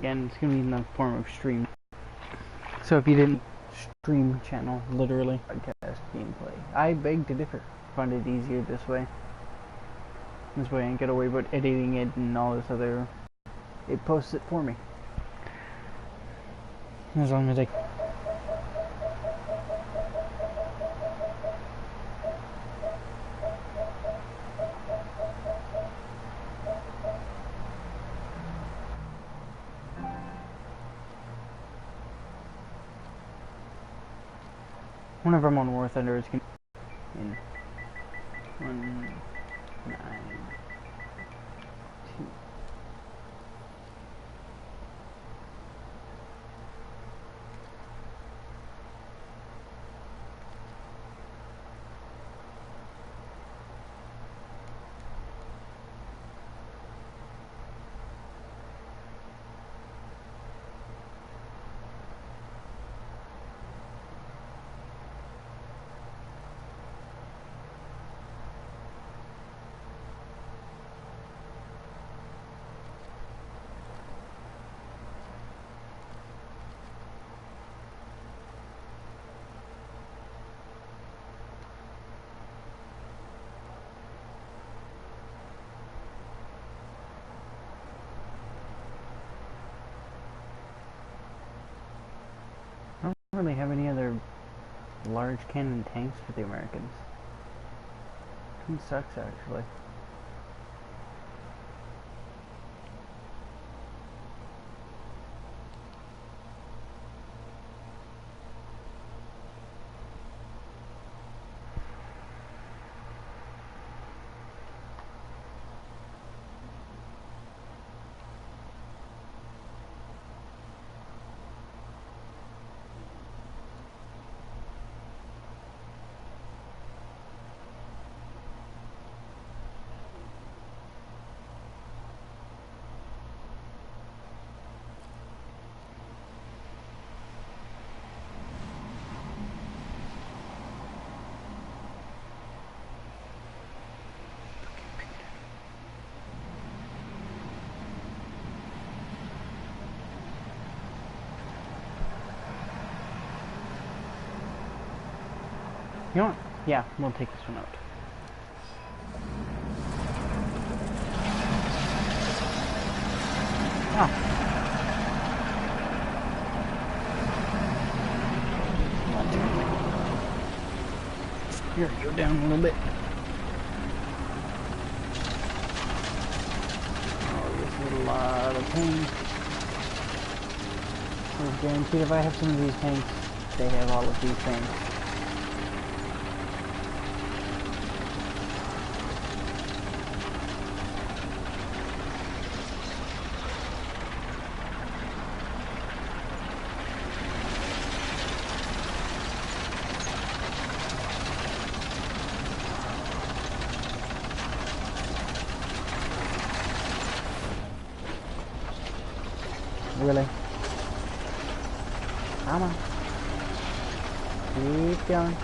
again, it's gonna be in the form of stream. So if you didn't stream channel, literally, podcast gameplay. I beg to differ. Find it easier this way. This way I ain't gotta worry about editing it and all this other. It posts it for me. As long as I. Whenever I'm on Warthunder, it's gonna be in 1, 9, 2. I don't really have any other large cannon tanks for the Americans. It sucks, actually. You know what? Yeah, we'll take this one out. Ah. Here, go down a little bit. Oh, this is a lot of pain. I'm guaranteed if I have some of these tanks, they have all of these things. Really? Come on. Keep going.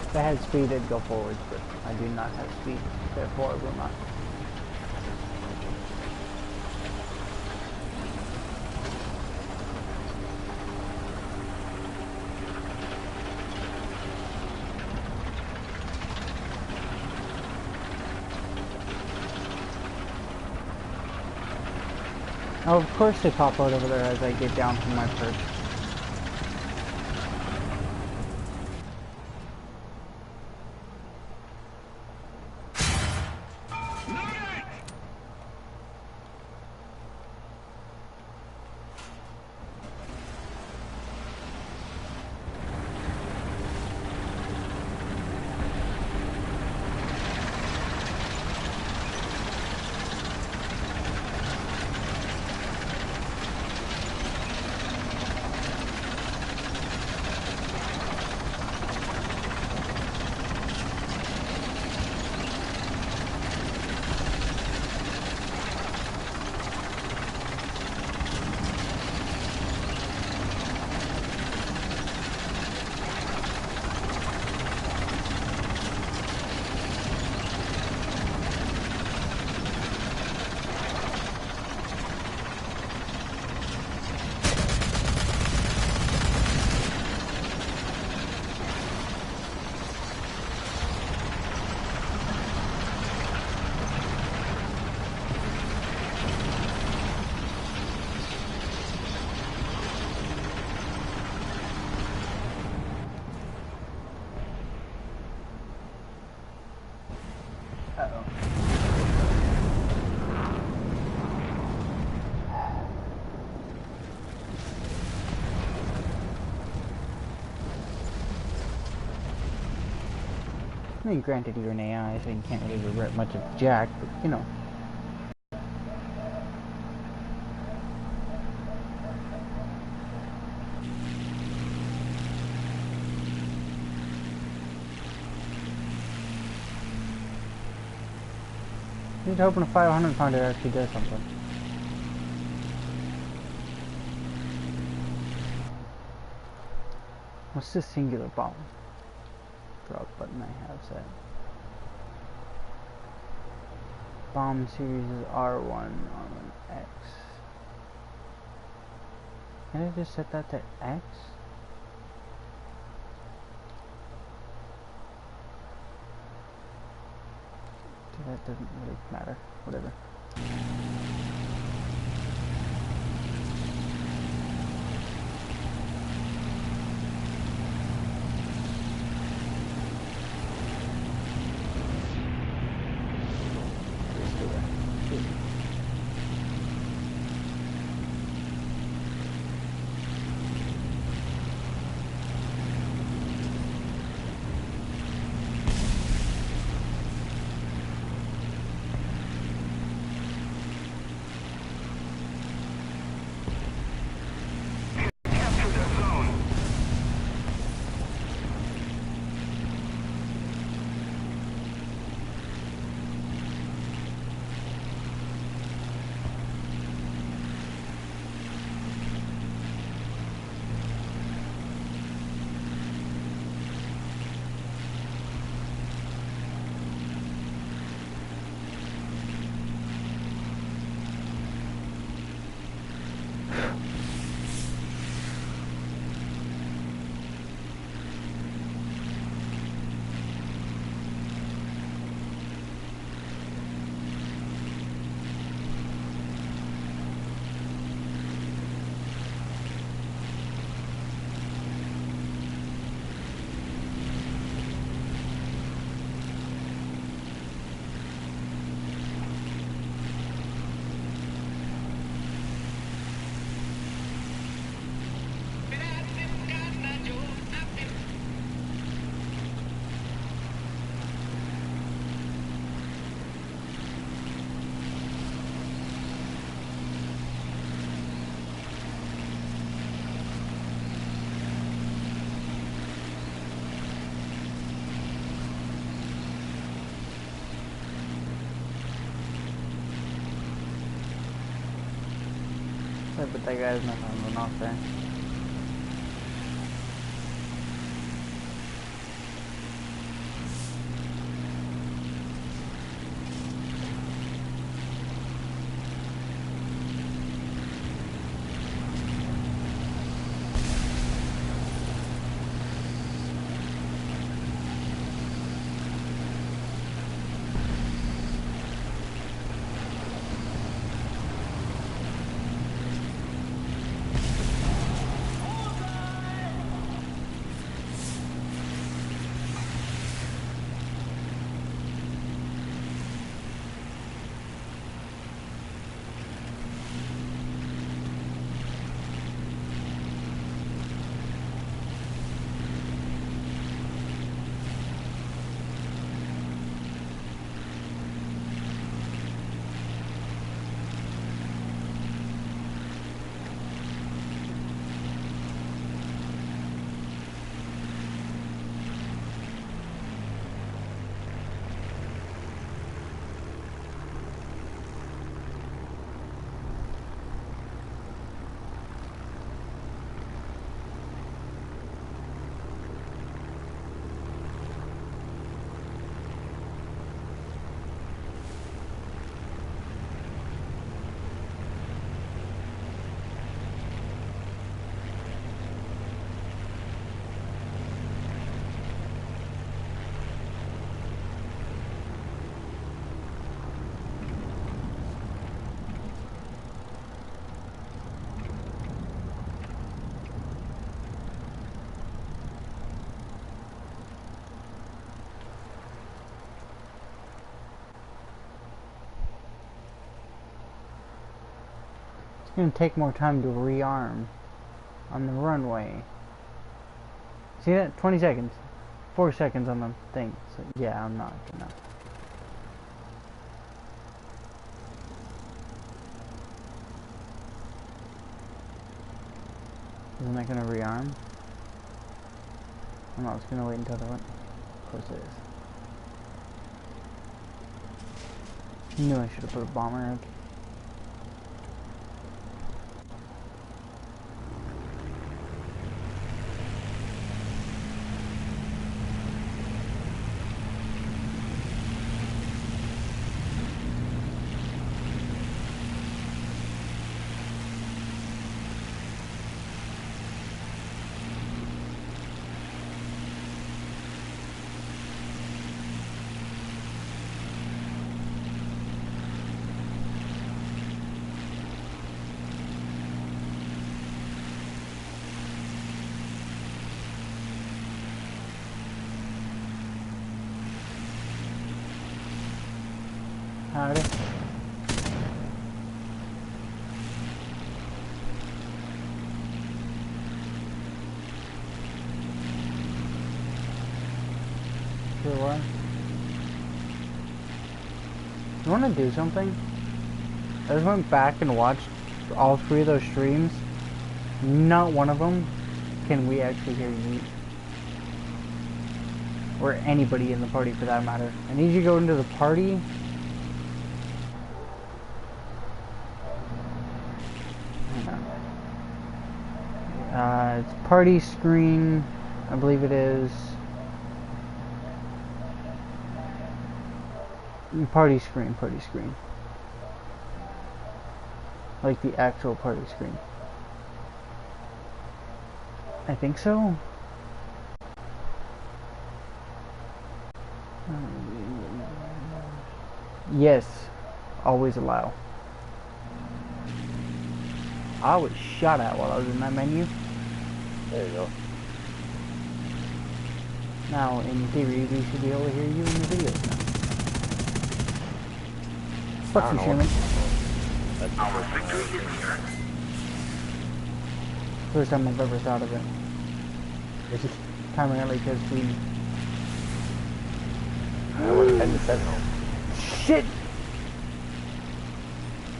If I had speed, I'd go forwards, but I do not have speed, therefore I will not. Oh, of course they pop out over there as I get down from my perch. I mean, granted, you're an AI, so you can't really regret much of Jack, but you know. Just hoping a 500 pounder actually does something. What's this singular bomb drop button I have set? Bomb series is R1 on X. Can I just set that to X? That doesn't really matter. Whatever. But that guy's not gonna run off there. It's gonna take more time to rearm on the runway. See that? 20 seconds. 4 seconds on the thing. So yeah, I'm not gonna. Isn't that gonna rearm? I'm not just gonna wait until the one. Of course it is. Knew I should have put a bomber out. Howdy. Sure what? You wanna do something? I just went back and watched all 3 of those streams. Not one of them can we actually hear you. Or anybody in the party for that matter. I need you to go into the party. It's party screen, I believe it is. Party screen. Like the actual party screen. I think so. Yes, always allow. I was shot at while I was in that menu. There you go. Now, in theory, we should be able to hear you in the videos now. Fuck you, Sherman. Our victory is here. First time I've ever thought of it. This is Primarily because we... I was 10 to 7 home. Shit!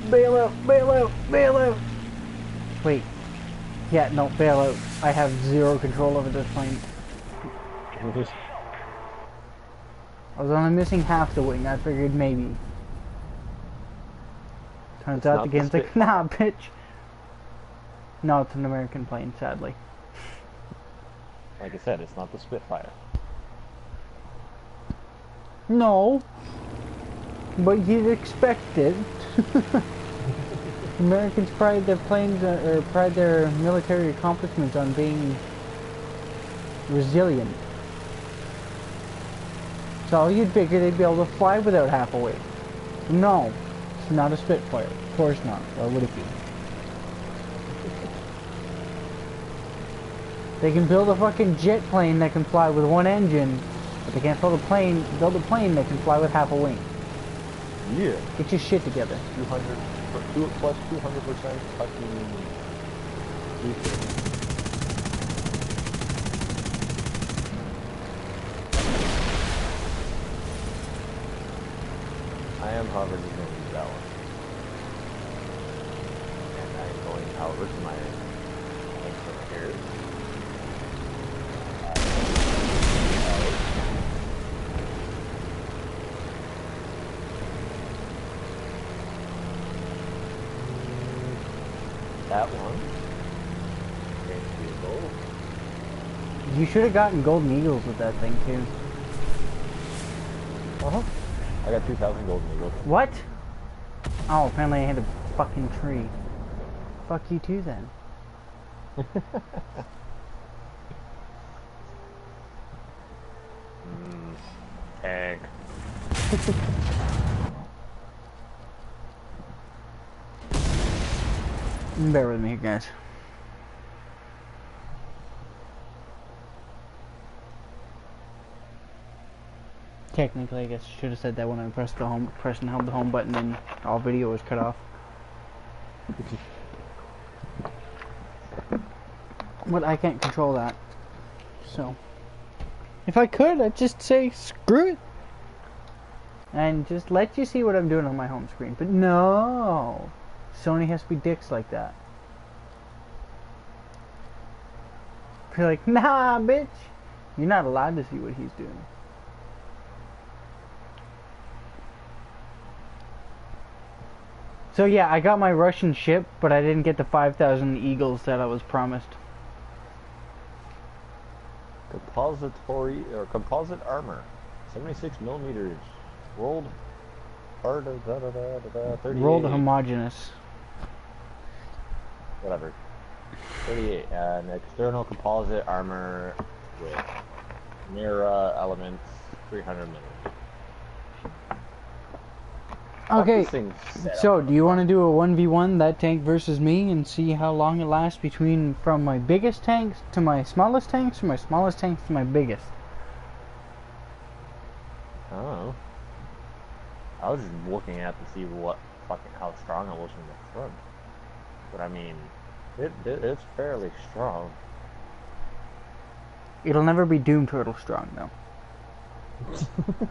Bail out! Wait. Yeah, no, bail out. I have 0 control over this plane. I was only missing half the wing. I figured maybe. Turns out the game's like, nah, bitch. No, it's an American plane, sadly. Like I said, it's not the Spitfire. No. But you'd expect it. Americans pride their planes, or pride their military accomplishments on being resilient. So you'd figure they'd be able to fly without half a wing. No, it's not a Spitfire. Of course not. Why would it be? They can build a fucking jet plane that can fly with 1 engine, but they can't build a plane that can fly with half a wing. Yeah. Get your shit together. 200 plus 200% fucking defense. I am, however, just going to use that one. And I am going, however, to my next one here. That one. You should have gotten golden eagles with that thing too. I got 2,000 golden eagles. What? Oh, apparently I hit a fucking tree. Fuck you too then. Egg. Bear with me here, guys. Technically, I guess I should have said that when I pressed and held the home button and all video was cut off. But I can't control that. So, If I could, I'd just say screw it. And just let you see what I'm doing on my home screen. But no. Sony has to be dicks like that. Be like, nah, bitch. You're not allowed to see what he's doing. So yeah, I got my Russian ship, but I didn't get the 5,000 eagles that I was promised. Composite armor, 76 millimeters, rolled hard, 38. Rolled homogeneous. Whatever. 38. An external composite armor with mirror elements, 300 millimeters. Okay, so do you want to do a 1v1, that tank versus me, and see how long it lasts between from my biggest tanks to my smallest tanks, from my smallest tanks to my biggest? I don't know. I was just looking at to see how strong it was from the front. But I mean, it's fairly strong. It'll never be Doom Turtle strong, though.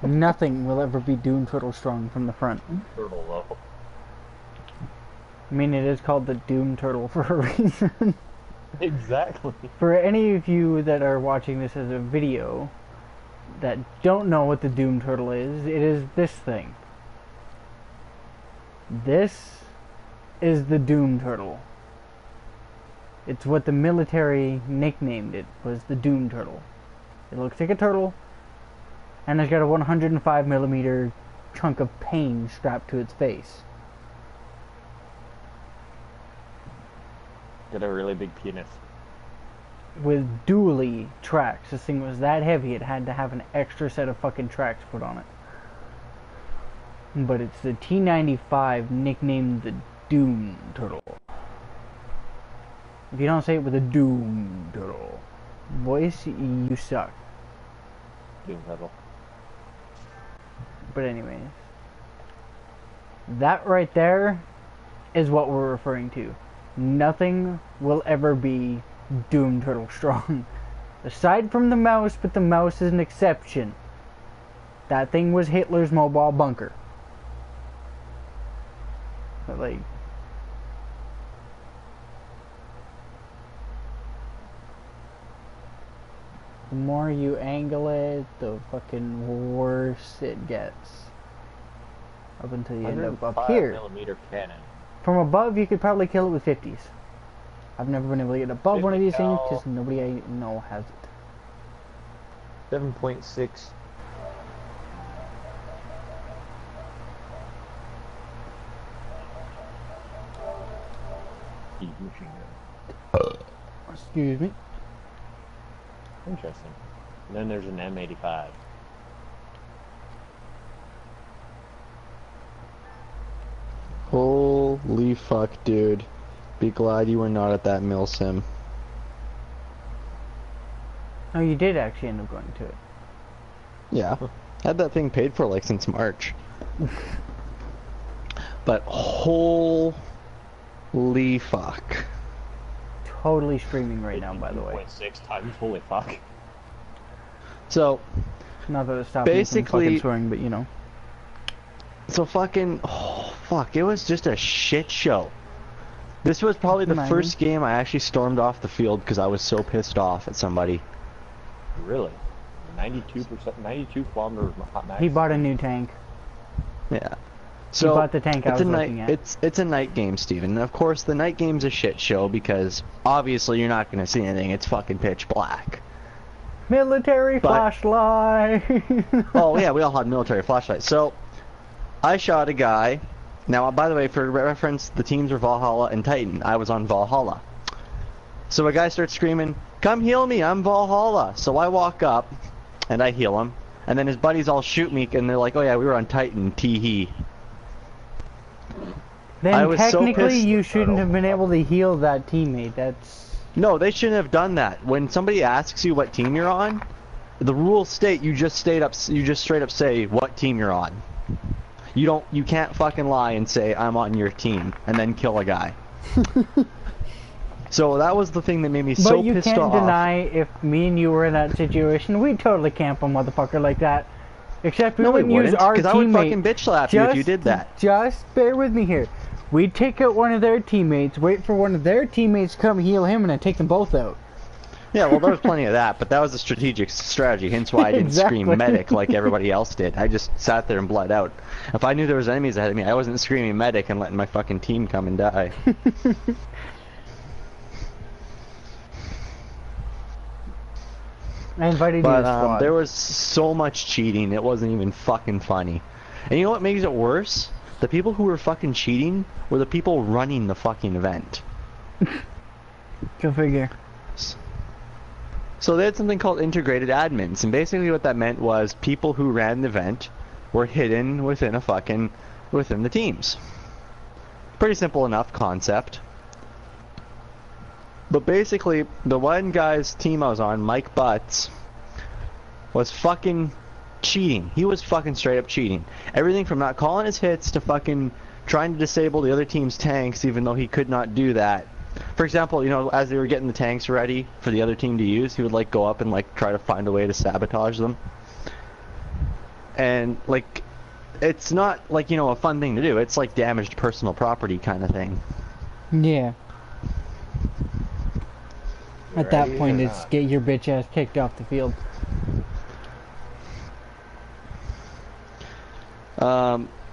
Nothing will ever be Doom Turtle strong from the front. Turtle level. I mean, it is called the Doom Turtle for a reason. Exactly. For any of you that are watching this as a video that don't know what the Doom Turtle is, it is this thing. This is the Doom Turtle. It's what the military nicknamed it, was the Doom Turtle. It looks like a turtle, and it's got a 105mm chunk of pain strapped to its face. Got a really big penis. With dually tracks. This thing was that heavy it had to have an extra set of fucking tracks put on it. But it's the T-95, nicknamed the Doom Turtle. If you don't say it with a Doom Turtle voice, you suck. Doom Turtle. But anyways, that right there is what we're referring to. Nothing will ever be Doom Turtle strong. Aside from the mouse, but the mouse is an exception. That thing was Hitler's mobile bunker. But like, the more you angle it, the fucking worse it gets. Up until you end up here. 105mm cannon. From above, you could probably kill it with 50s. I've never been able to get above one of these things because nobody I know has it. 7.6. Machine gun. Excuse me. Interesting. And then there's an M85. Holy fuck, dude. Be glad you were not at that mill sim. Oh, you did actually end up going to it. Yeah. Had that thing paid for like since March. But holy fuck. Totally streaming right now, by the way. 2.6 times, holy fuck. So, Not that it stopped me from fucking swearing, but you know. So fucking, oh fuck, it was just a shit show. This was probably the first game I actually stormed off the field because I was so pissed off at somebody. Really? 92%, 92 kilometers max. He bought a new tank. Yeah. So he bought the tank I was looking at. It's a night game, Steven. And of course, the night game's a shit show because obviously you're not going to see anything. It's fucking pitch black. Military flashlight. Oh yeah, we all had military flashlights. So I shot a guy. Now, by the way, for reference, the teams were Valhalla and Titan. I was on Valhalla. So a guy starts screaming, "Come heal me, I'm Valhalla." So I walk up and I heal him. And then his buddies all shoot me and they're like, "Oh yeah, we were on Titan, tee-hee." Then technically you shouldn't have been able to heal that teammate. That's... No, they shouldn't have done that. When somebody asks you what team you're on, the rules state you just straight up say what team you're on. You can't fucking lie and say I'm on your team and then kill a guy. So that was the thing that made me so But you pissed can't off. deny if me and you were in that situation, we'd totally camp a motherfucker like that. Except we No, we wouldn't use wouldn't, our because I would teammate. fucking bitch slap you if you did that. Just bear with me here. We'd take out one of their teammates, wait for one of their teammates to come heal him, and then take them both out. Yeah, well, there was plenty of that, but that was a strategic strategy, hence why I didn't Exactly. scream medic like everybody else did. I just sat there and bled out. If I knew there was enemies ahead of me, I wasn't screaming medic and letting my fucking team come and die. I invited you to But squad. there was so much cheating, it wasn't even fucking funny. And you know what makes it worse? The people who were fucking cheating were the people running the fucking event. Go figure. So they had something called integrated admins, and basically what that meant was people who ran the event were hidden within the teams. Pretty simple enough concept. But basically, the one guy's team I was on, Mike Butts, was fucking cheating. He was fucking straight up cheating. Everything from not calling his hits to fucking trying to disable the other team's tanks, even though he could not do that. For example, you know, as they were getting the tanks ready for the other team to use, he would like go up and like try to find a way to sabotage them. And like, it's not like, you know, a fun thing to do. It's like damaged personal property kind of thing. Yeah. At that Right, point, or it's not? get your bitch ass kicked off the field.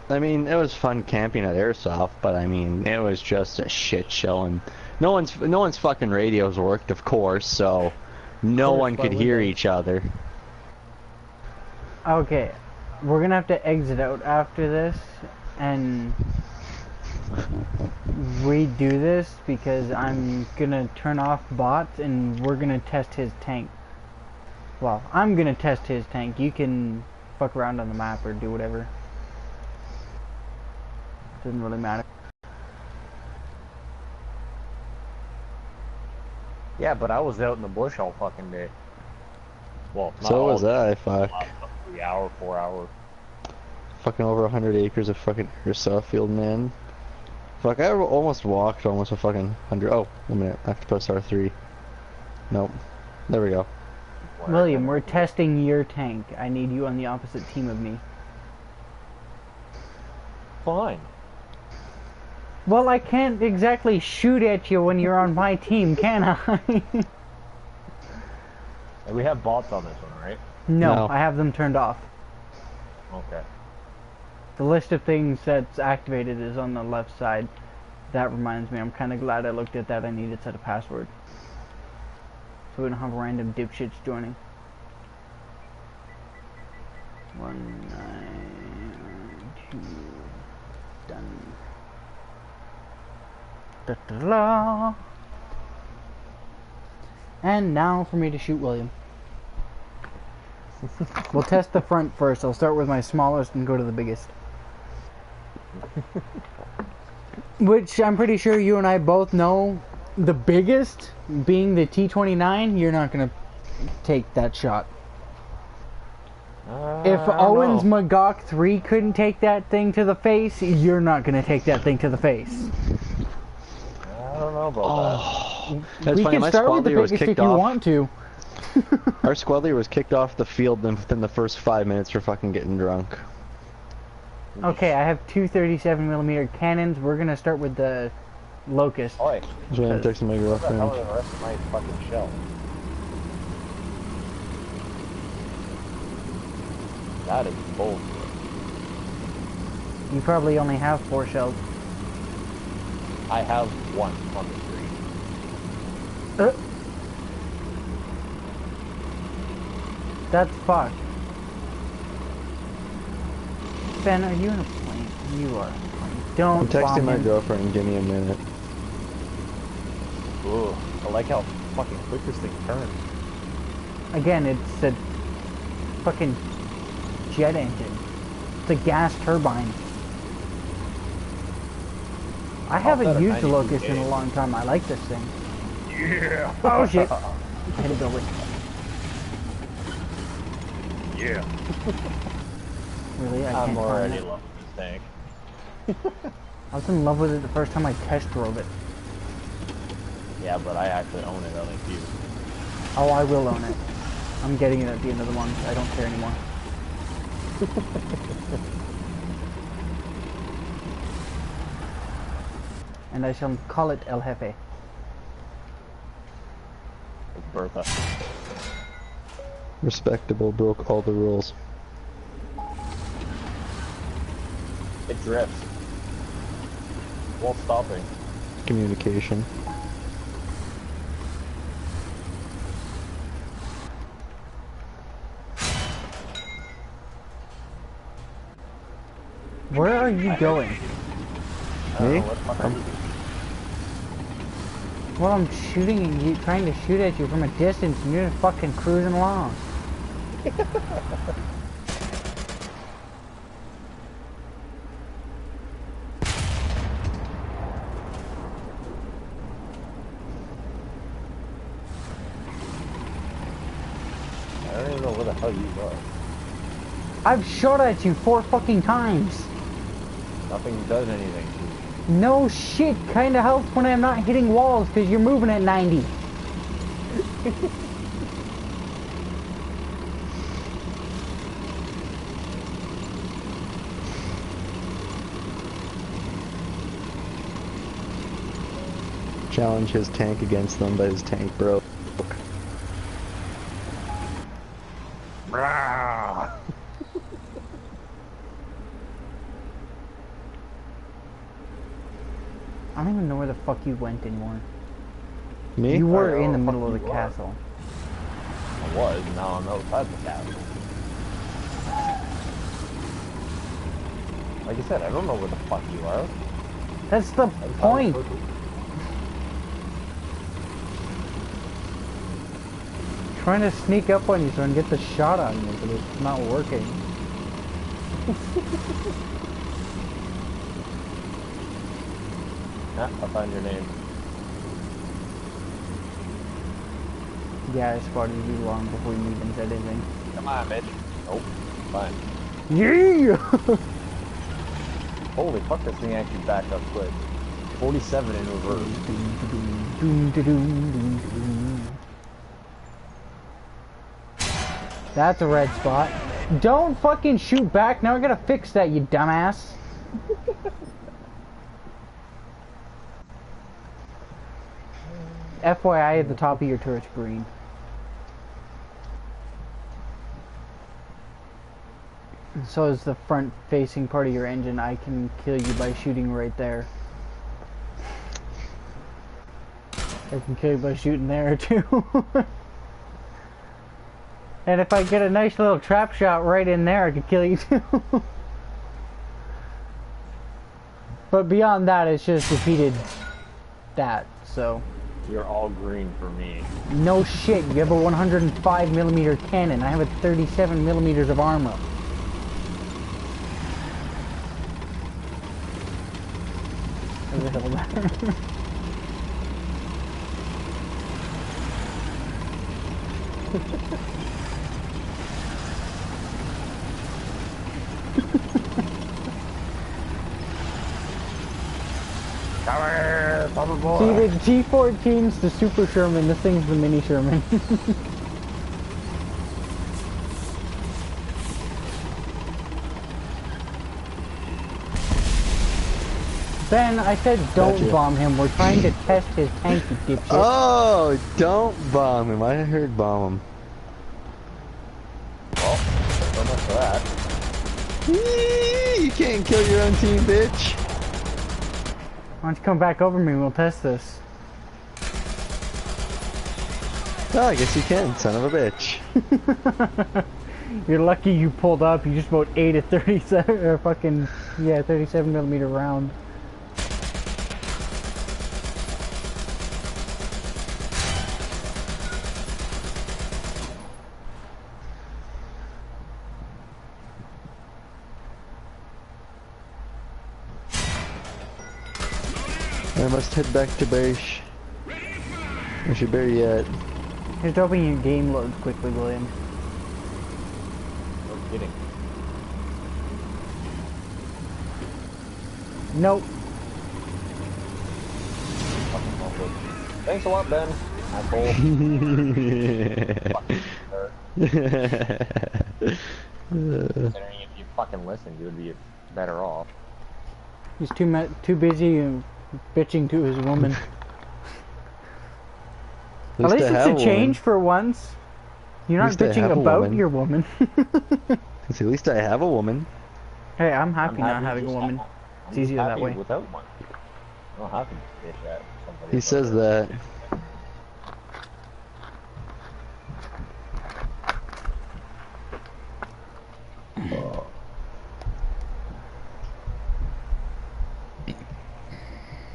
I mean, it was fun camping at Airsoft, but I mean, it was just a shit show, and no one's fucking radios worked, of course, so no course, one why could would hear they? each other. Okay, we're gonna have to exit out after this and redo this because I'm gonna turn off bots and we're gonna test his tank. Well, I'm gonna test his tank. You can fuck around on the map or do whatever. Doesn't really matter. Yeah, but I was out in the bush all fucking day. Well, not So all was I, fuck. 3 hour, 4 hour. Fucking over 100 acres of fucking Airsoft field, man. Fuck, I almost walked almost a fucking 100. Oh, 1 minute. I have to press R3. Nope. There we go. William, we're testing your tank. I need you on the opposite team of me. Fine. Well, I can't exactly shoot at you when you're on my team, can I? And we have bots on this one, right? No, No. I have them turned off. Okay. The list of things that's activated is on the left side. That reminds me, I'm kind of glad I looked at that. I need to set a password. So we don't have random dipshits joining. 192. Done. Da-da-da. And now for me to shoot William. We'll test the front first. I'll start with my smallest and go to the biggest. Which I'm pretty sure you and I both know, the biggest being the T-29, you're not going to take that shot. If I don't Owen's know. Magok 3 couldn't take that thing to the face, you're not going to take that thing to the face. I don't know about That's We funny, can my start squad with the leader was biggest if kicked you off. want to. Our squad leader was kicked off the field within the first 5 minutes for fucking getting drunk. Okay, I have two 37mm cannons. We're going to start with the Locust. that. Oi, That's why I'm texting my what the hell girlfriend. are the rest of my fucking shell? That is bullshit. You probably only have 4 shells. I have one on the screen. That's fucked. Ben, are you in a plane? You are in a plane. Don't I'm texting bomb my him. girlfriend, give me a minute. Ugh, I like how fucking quick this thing turns. Again, it's a fucking jet engine. It's a gas turbine. I haven't that a used a 92 Locust in a gauge. long time. I like this thing. Yeah. Oh shit. Hit a building. Yeah. Really? I I'm can't already climb it. loving this tank. I was in love with it the first time I test drove it. Yeah, but I actually own it, unlike you. Oh, I will own it. I'm getting it at the end of the month. I don't care anymore. And I shall call it El Jefe. It's Bertha. Respectable, broke all the rules. It drifts. While stopping. Communication. Where are you going? Me? Well, I'm shooting and you trying to shoot at you from a distance and you're just fucking cruising along. I don't even know where the hell you are. I've shot at you 4 fucking times. Nothing does anything. No shit kinda helps when I'm not hitting walls because you're moving at 90. Challenge his tank against them, but his tank broke. Brah! I don't even know where the fuck you went anymore. Me? You were I don't in the know middle of where the you are. castle. I was, now I'm outside the castle. Like I said, I don't know where the fuck you are. That's the point. Trying to sneak up on you so I can get the shot on you, but it's not working. Ah, I'll find your name. Yeah, I spotted you long before you even said anything. Come on, bitch. Nope. Fine. Yeah! Holy fuck, this thing actually backed up quick. 47 in reverse. That's a red spot. Don't fucking shoot back. Now I gotta fix that, you dumbass. FYI, at the top of your turret's green. So is the front facing part of your engine. I can kill you by shooting right there. I can kill you by shooting there too. And if I get a nice little trap shot right in there, I could kill you too. But beyond that, it's just defeated that, so. You're all green for me. No shit, you have a 105mm cannon. I have a 37mm of armor. Where the hell that? See, the G14's the Super Sherman, this thing's the Mini Sherman. Ben, I said don't Gotcha. bomb him. We're trying to test his tank, you dipshit. Oh, don't bomb him. I heard bomb him. Well, so much for that. Yee, you can't kill your own team, bitch. Why don't you come back over me and we'll test this. Oh, I guess you can, son of a bitch. You're lucky you pulled up. You just about ate a 37 or fucking, yeah, 37mm round. I must head back to base. I should bury yet. Just hoping your game loads quickly, William. No kidding. Nope. Fucking awful. Thanks a lot, Ben. Asshole. Considering if you fucking listened, you would be better off. He's too busy bitching to his woman. At least it's a change for once. You're not bitching about your woman. At least I have a woman. Hey, I'm happy not having a woman. It's easier that way. Without one. I don't have to bitch at somebody. He says that.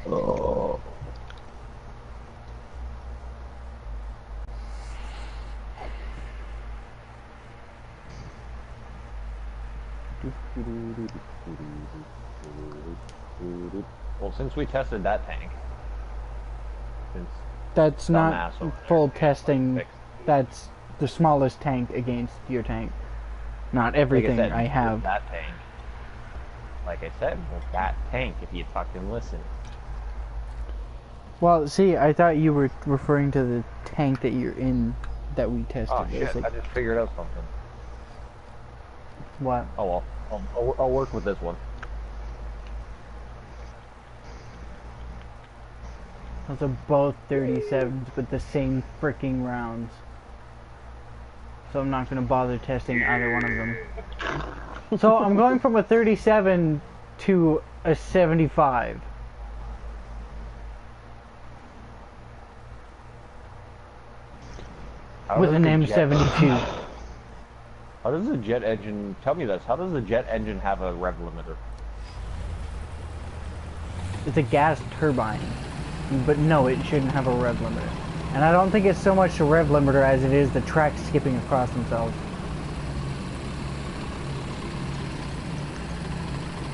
Oh. Well, since we tested that tank, that's not full testing. That's the smallest tank against your tank. Not everything like I have. That tank. Like I said, with that tank, if you fucking listen. Well, see, I thought you were referring to the tank that you're in that we tested. Oh shit! Like, I just figured out something. What? Oh well, I'll work with this one. Those are both 37s, but the same freaking rounds. So I'm not going to bother testing either one of them. So I'm going from a 37 to a 75. With an M72. How does the jet engine, tell me this, how does the jet engine have a rev limiter? It's a gas turbine. But no, it shouldn't have a rev limiter. And I don't think it's so much the rev limiter as it is the tracks skipping across themselves.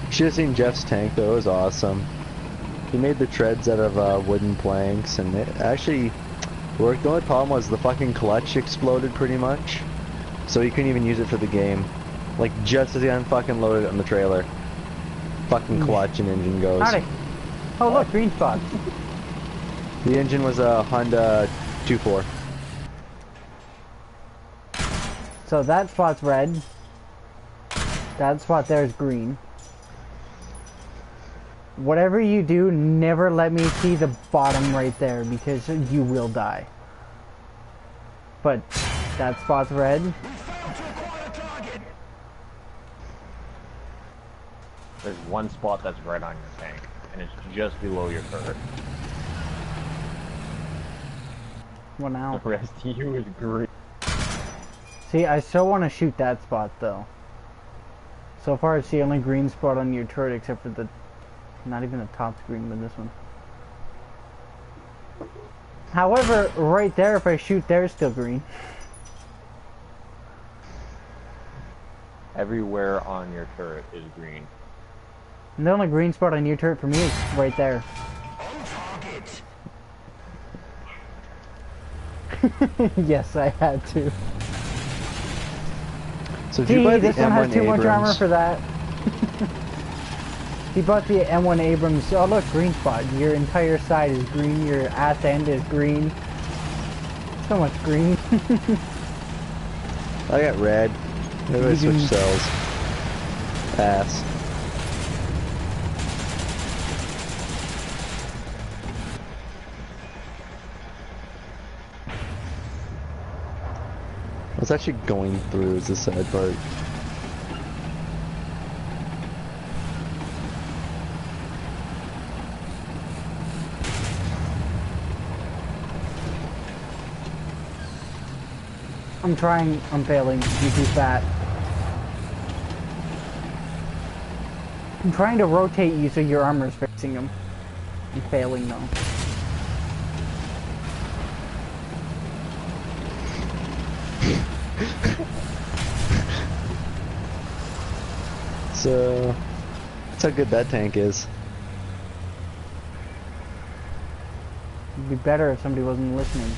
You should have seen Jeff's tank though, it was awesome. He made the treads out of wooden planks and it actually worked. The only problem was the fucking clutch exploded pretty much. So he couldn't even use it for the game. Like just as he unfucking loaded it on the trailer. Fucking clutch and engine goes. Howdy. Oh look, green spots. The engine was a Honda 2.4. So that spot's red. That spot there is green. Whatever you do, never let me see the bottom right there because you will die. But that spot's red. There's one spot that's red on your tank, and it's just below your turret. Well now. The rest of you is green. See, I still want to shoot that spot though. So far it's the only green spot on your turret except for the... Not even the top green with this one. However, right there, if I shoot there, it's still green. Everywhere on your turret is green. And the only green spot on your turret for me is right there. Yes, I had to. So did you buy the this one M1 has too much armor Abrams? for that. He bought the M1 Abrams. Oh look, green spot. Your entire side is green. Your ass end is green. So much green. I got red. Maybe I switch cells. Pass. I was actually going through as the sad part. I'm trying, I'm failing. You're too fat. I'm trying to rotate you so your armor's facing him. I'm failing though. So, that's how good that tank is. It'd be better if somebody wasn't listening.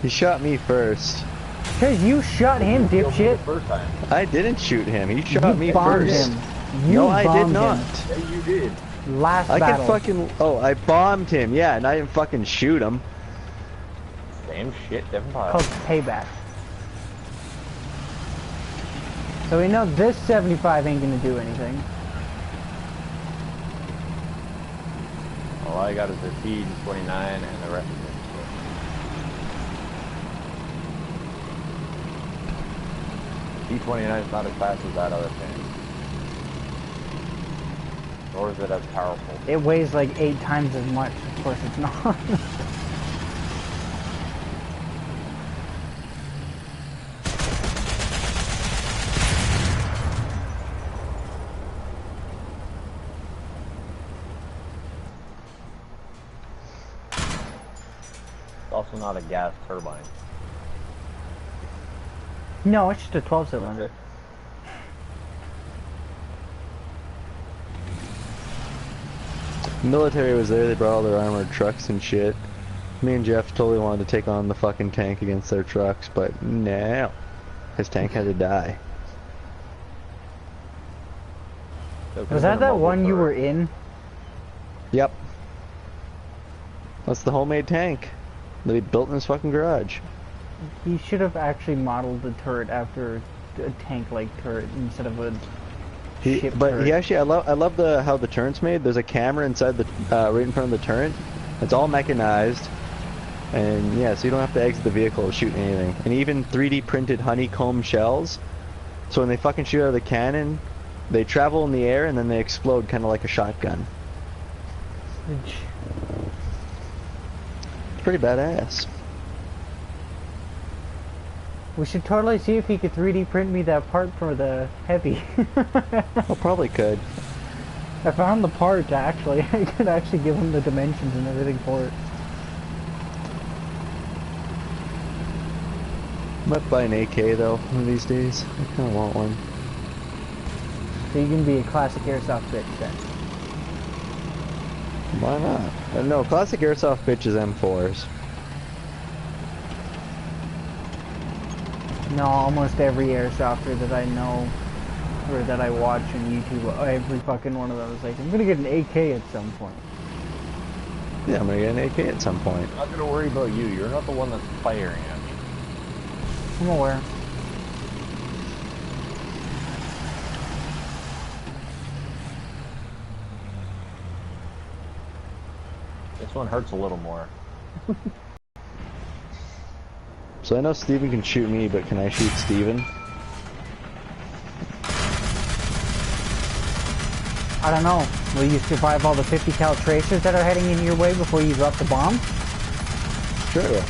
He shot me first. Cause you shot him, dipshit. First time. I didn't shoot him. He shot me bombed first. him. You no, I did bombed not. him. Yeah, you did. Last I battle. can fucking... Oh, I bombed him. Yeah, and I didn't fucking shoot him. Same shit, different pile. Called payback. So we know this 75 ain't gonna do anything. All I got is a T-29 and the rest of it. T-29 is not as fast as that other thing. Nor is it as powerful. It weighs like 8 times as much. Of course it's not. It's also not a gas turbine. No, it's just a 12-cylinder. Military was there, they brought all their armored trucks and shit. Me and Jeff totally wanted to take on the fucking tank against their trucks, but no. His tank had to die. Was that one you were in? Yep. That's the homemade tank that he built in his fucking garage. He should have actually modeled the turret after a tank-like turret instead of a ship turret. He actually, I love how the turret's made. There's a camera inside the right in front of the turret. It's all mechanized, and yeah, so you don't have to exit the vehicle to shoot anything. And even 3D printed honeycomb shells. So when they fucking shoot out of the cannon, they travel in the air and then they explode, kind of like a shotgun. It's pretty badass. We should totally see if he could 3D print me that part for the heavy. I probably could. I found the part actually. I could actually give him the dimensions and everything for it. Might buy an AK though one of these days. I kind of want one. So you can be a classic airsoft bitch then. Why not? No, classic airsoft bitch is M4s. No, almost every airsofter that I know or that I watch on YouTube, every fucking one of those, like, I'm gonna get an AK at some point. Yeah, I'm gonna get an AK at some point. I'm not gonna worry about you. You're not the one that's firing at me. I'm aware. This one hurts a little more. So I know Steven can shoot me, but can I shoot Steven? I don't know. Will you survive all the 50 cal tracers that are heading in your way before you drop the bomb? Sure.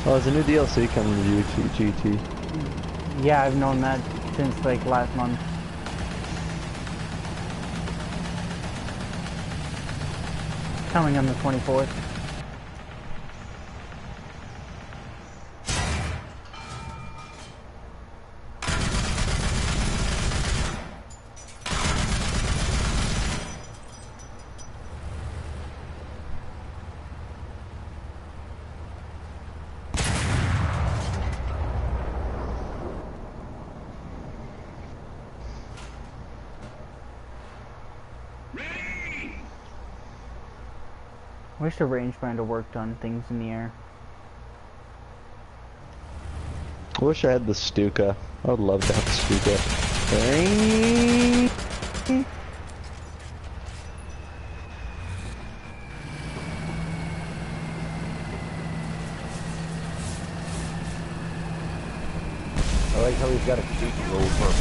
Oh, there's a new DLC coming to GT. Yeah, I've known that since like last month. Coming on the 24th. I wish the rangefinder worked on things in the air. I wish I had the Stuka. I would love to have the Stuka. I like how he's got a cheat roll for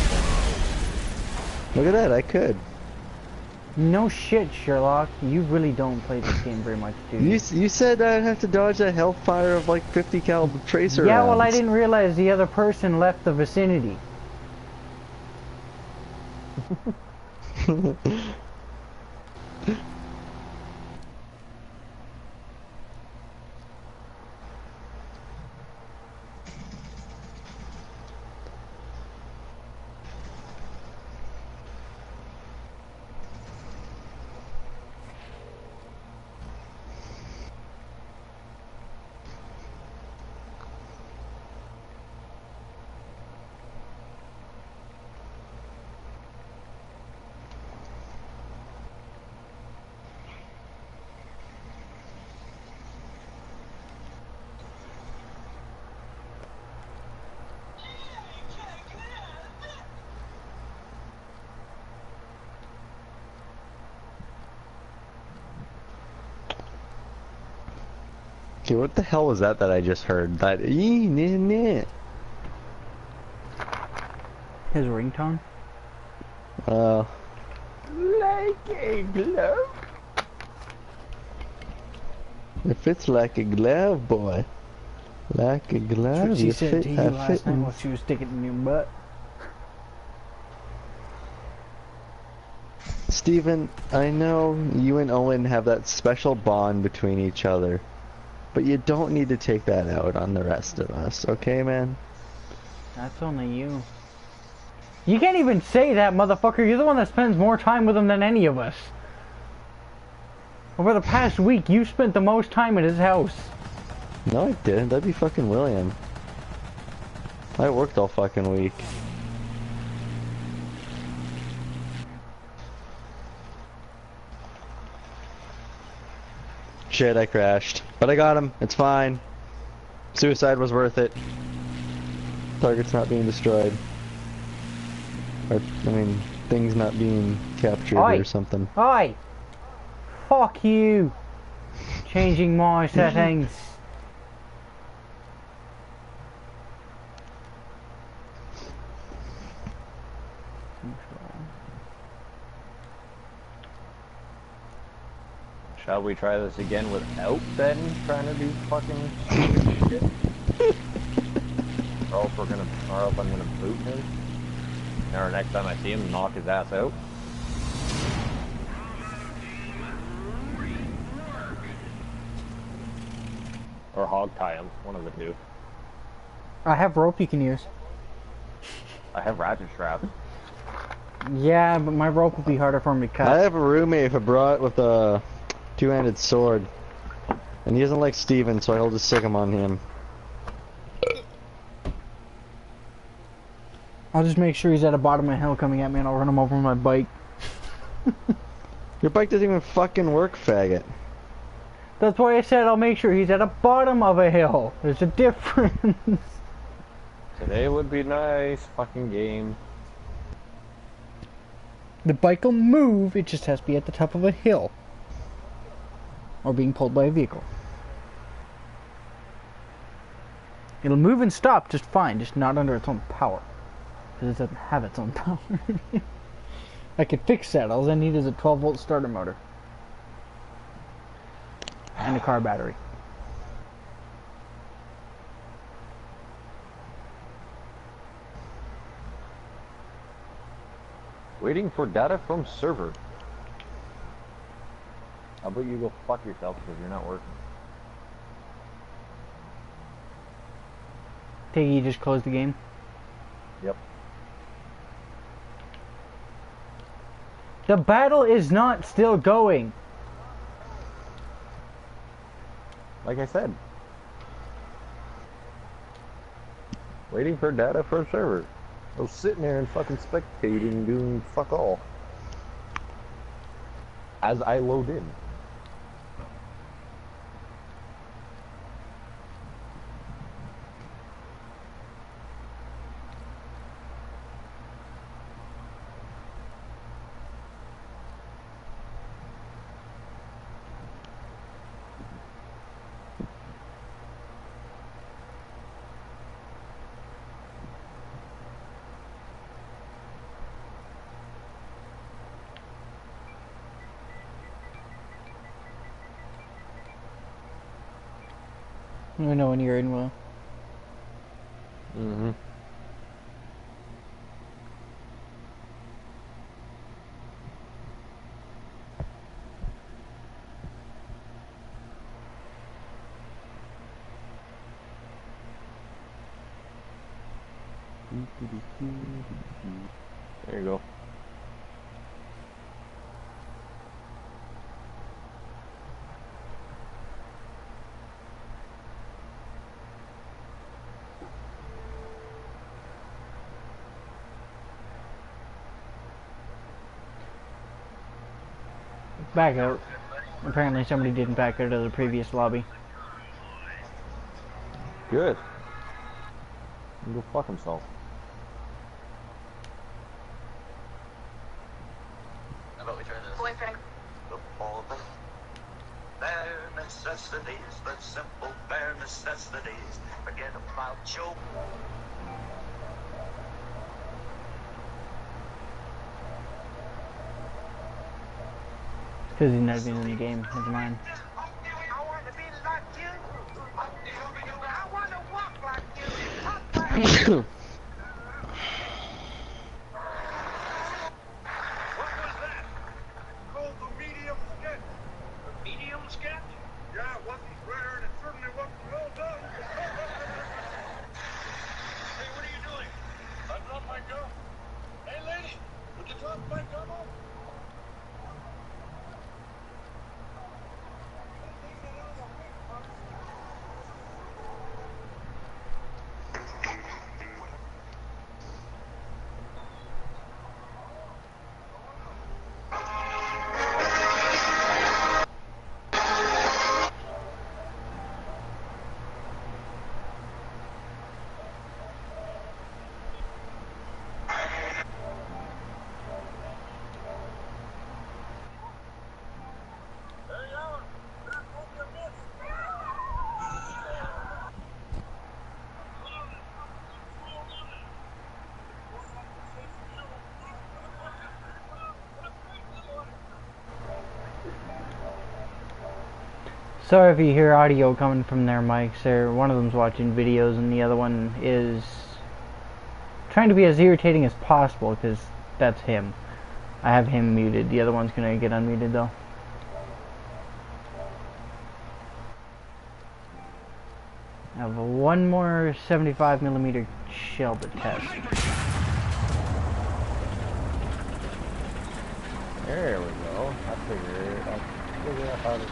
Look at that, I could. No shit, Sherlock. You really don't play this game very much, do you? You said I'd have to dodge that hellfire of like 50 cal tracer Yeah, well, I rounds. didn't realize the other person left the vicinity. Okay, what the hell was that I just heard? That His ringtone? Like a glove. If it's like a glove, boy. Like a That's glove, what she you said fit, to you I last fit night in. while she was sticking it in your butt. Steven, I know you and Owen have that special bond between each other, but you don't need to take that out on the rest of us, okay, man? That's only you. You can't even say that, motherfucker. You're the one that spends more time with him than any of us. Over the past week, you spent the most time at his house. No, I didn't. That'd be fucking William. I worked all fucking week. Shit, I crashed. But I got him. It's fine. Suicide was worth it. Target's not being destroyed. Or, I mean, things not being captured Oi. or something. Oi! Fuck you! Changing my settings. Shall we try this again without Ben trying to do fucking stupid shit? Or else I'm gonna boot him. Or next time I see him, knock his ass out. Or hog tie him, one of the two. I have rope you can use. I have ratchet straps. Yeah, but my rope would be harder for me to cut. I have a roommate with a two-handed sword. And he doesn't like Steven, so I'll just sick him on him. I'll just make sure he's at the bottom of the hill coming at me and I'll run him over with my bike. Your bike doesn't even fucking work, faggot. That's why I said I'll make sure he's at the bottom of a hill. There's a difference. Today would be nice, fucking game. The bike will move, it just has to be at the top of a hill. Or being pulled by a vehicle. It'll move and stop just fine, just not under its own power. Because it doesn't have its own power. I could fix that, all I need is a 12-volt starter motor. And a car battery. Waiting for data from server. How about you go fuck yourself because you're not working? Take it you just closed the game? Yep. The battle is not still going. Like I said. Waiting for data from server. I was sitting there and fucking spectating, doing fuck all. As I load in. I know when you're in, Will. Mm-hmm. There you go. Back out. Apparently somebody didn't back out of the previous lobby. Good. Go fuck himself. How about we try this? Boyfriend. All of them. bare necessities, the simple bare necessities. Forget about your... Because he's not even in the game. Never mind. I want to be like you. I want to walk like you. Talk like you. What was that? Called the medium sketch. The medium sketch? Yeah, it wasn't rare and it certainly wasn't well done. Hey, what are you doing? I dropped my gum. Hey, lady, would you drop my gum off? Sorry if you hear audio coming from their mics. One of them's watching videos and the other one is trying to be as irritating as possible because that's him. I have him muted. The other one's gonna get unmuted though. I have one more 75mm shell to test. There we go. I figured out how to...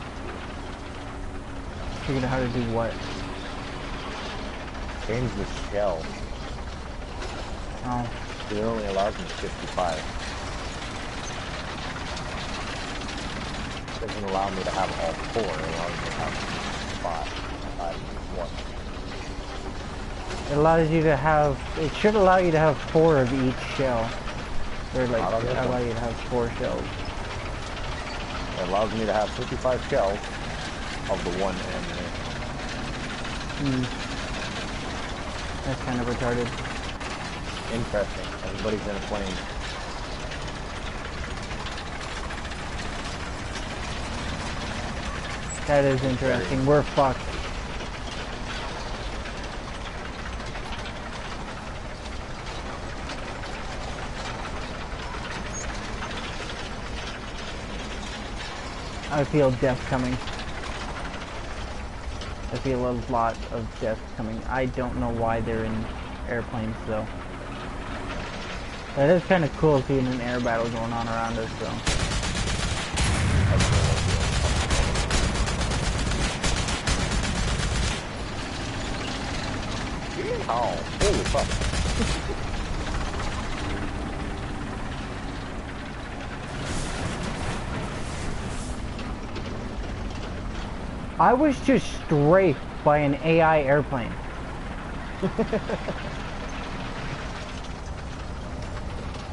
Figured out how to do what? change the shell. Oh. It only allows me 55. It doesn't allow me to have all four. It allows me to have one. It allows you to have, it should allow you to have 4 of each shell. Or like, allow you to have 4 shells. It allows me to have 55 shells of the one ammunition. That's kind of retarded. Interesting. Everybody's in a plane. That is interesting. We're fucked. I feel death coming. I feel a lot of death coming. I don't know why they're in airplanes though. That is kind of cool seeing an air battle going on around us though. Oh, holy fuck. I was just strafed by an AI airplane.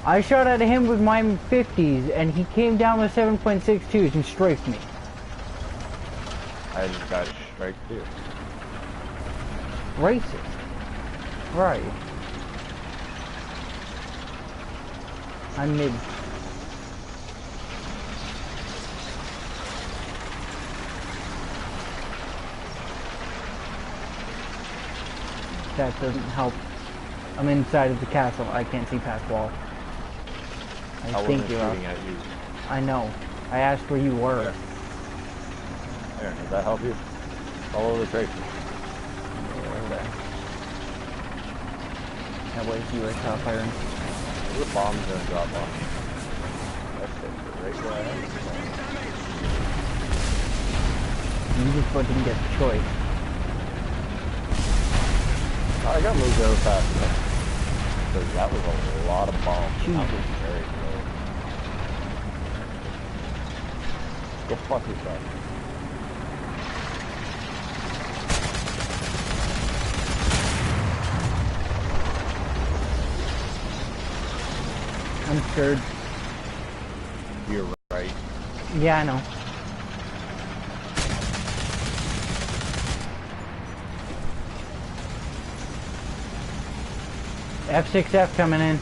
I shot at him with my 50s and he came down with 7.62s and strafed me. I just got straight too. Racist. Right. I'm mid. That doesn't help. I'm inside of the castle. I can't see past wall. I think you're shooting at you. I know. I asked where you were. There, does that help you? Follow the traces. That way you were top firing. The bomb's gonna drop on me. That's it. Right where I am. You just didn't get the choice. I gotta move those fast enough. Because that was a lot of bombs. Jeez. That was very close. Go fuck yourself. I'm scared. You're right. Yeah, I know. F6F coming in.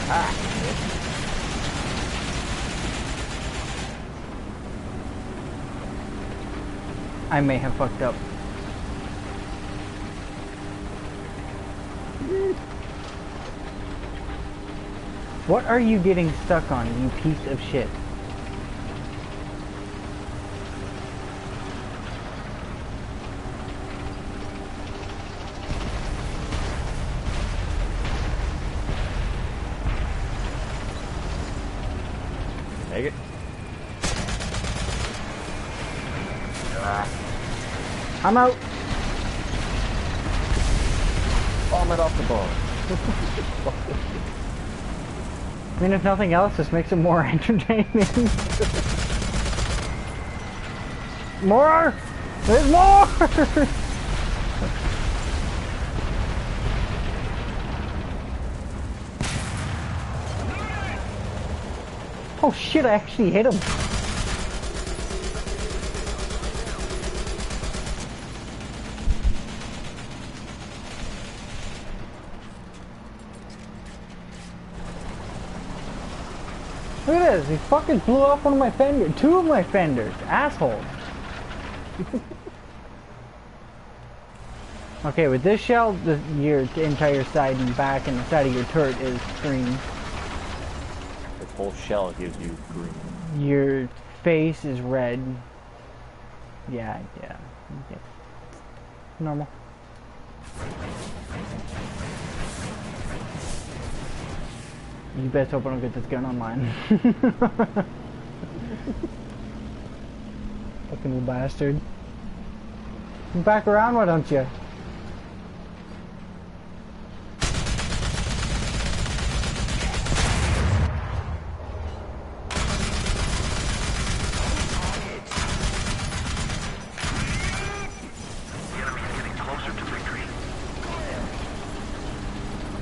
Ah. I may have fucked up. What are you getting stuck on, you piece of shit? Make it. I'm out. Vomit off the bone. I mean, if nothing else, this makes it more entertaining. More! There's more! Oh shit, I actually hit him. Look at this, he fucking blew off one of my fenders, two of my fenders, asshole. Okay, with this shell, your entire side and back and the side of your turret is green. This whole shell gives you green. Your face is red. Yeah. Okay. Normal. You best hope I don't get this gun on mine. Fucking bastard. Come back around, why don't you?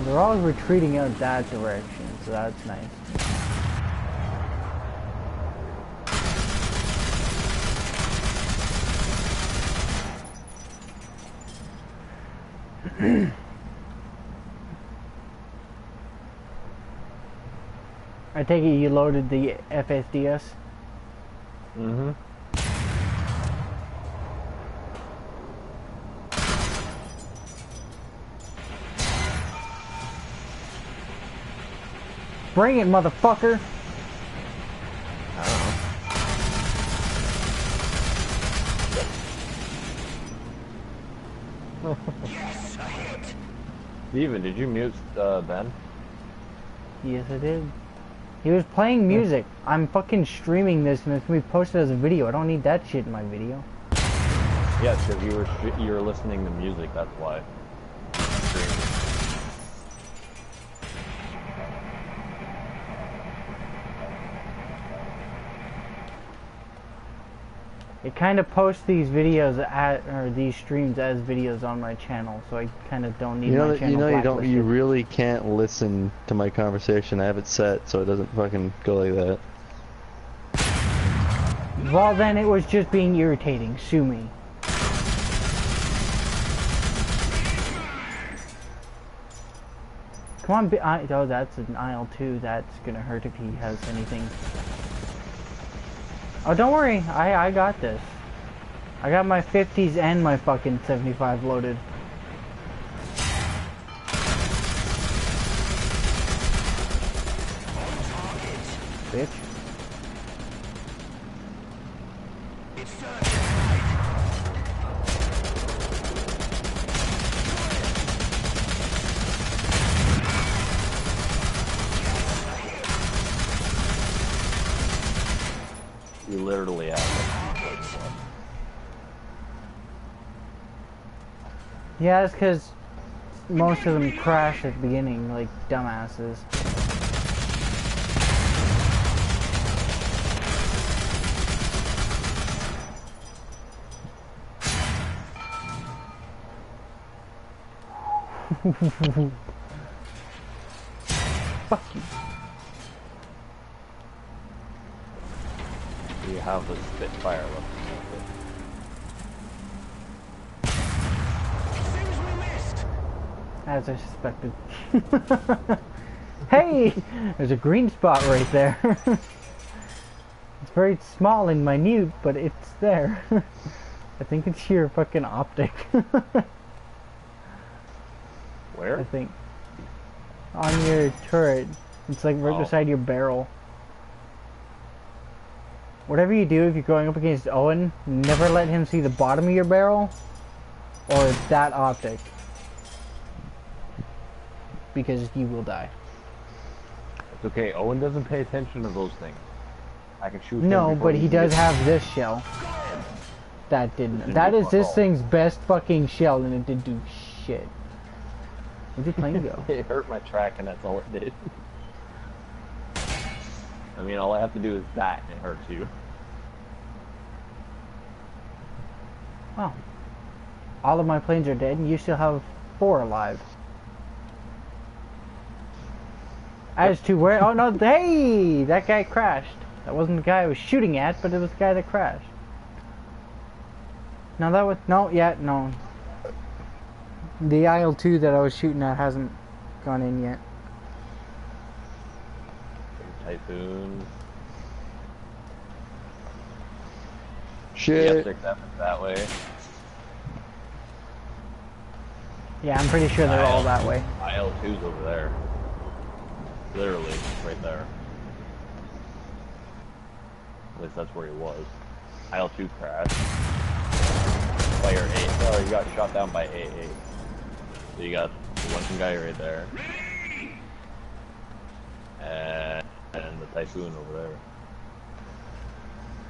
They're all retreating out that direction, so that's nice. I take it you loaded the FSDS? Mm-hmm. Bring it, motherfucker! I don't know. Yes, a hit. Steven, did you mute Ben? Yes, I did. He was playing music. I'm fucking streaming this and it's gonna be posted as a video. I don't need that shit in my video. Yes, because you were listening to music, that's why. It kind of posts these videos or these streams as videos on my channel, so I kind of don't need my channel blacklisted. You really can't listen to my conversation. I have it set so it doesn't fucking go like that. Well, then it was just being irritating. Sue me. Come on, oh, that's an aisle 2. That's gonna hurt if he has anything. Oh, don't worry. I got this. I got my 50s and my fucking 75 loaded. Bitch. You literally have it. Yeah, it's because most of them crash at the beginning, like dumbasses. Fuck you. You have the Spitfire left. As I suspected. Hey! There's a green spot right there. It's very small and minute, but it's there. I think it's your fucking optic. Where? I think. On your turret. It's like right beside your barrel. Whatever you do, if you're going up against Owen, never let him see the bottom of your barrel or that optic. Because you will die. It's okay, Owen doesn't pay attention to those things. I can shoot him No, before but he does have this shell. That didn't. That is this thing's best fucking shell, and it didn't do shit. Where'd your plane go? It hurt my track, and that's all it did. I mean, all I have to do is that, and it hurts you. Oh. All of my planes are dead, and you still have 4 alive. As to where... Oh, no, hey! That guy crashed. That wasn't the guy I was shooting at, but it was the guy that crashed. No, that was... No, yeah, no. The IL-2 that I was shooting at hasn't gone in yet. Typhoon. Shit. Yep, that way. Yeah, I'm pretty sure they're all that way. IL-2's over there. Literally, right there. At least that's where he was. IL-2 crashed. Player 8. Oh, he got shot down by A8. So you got one guy right there. And the Typhoon over there.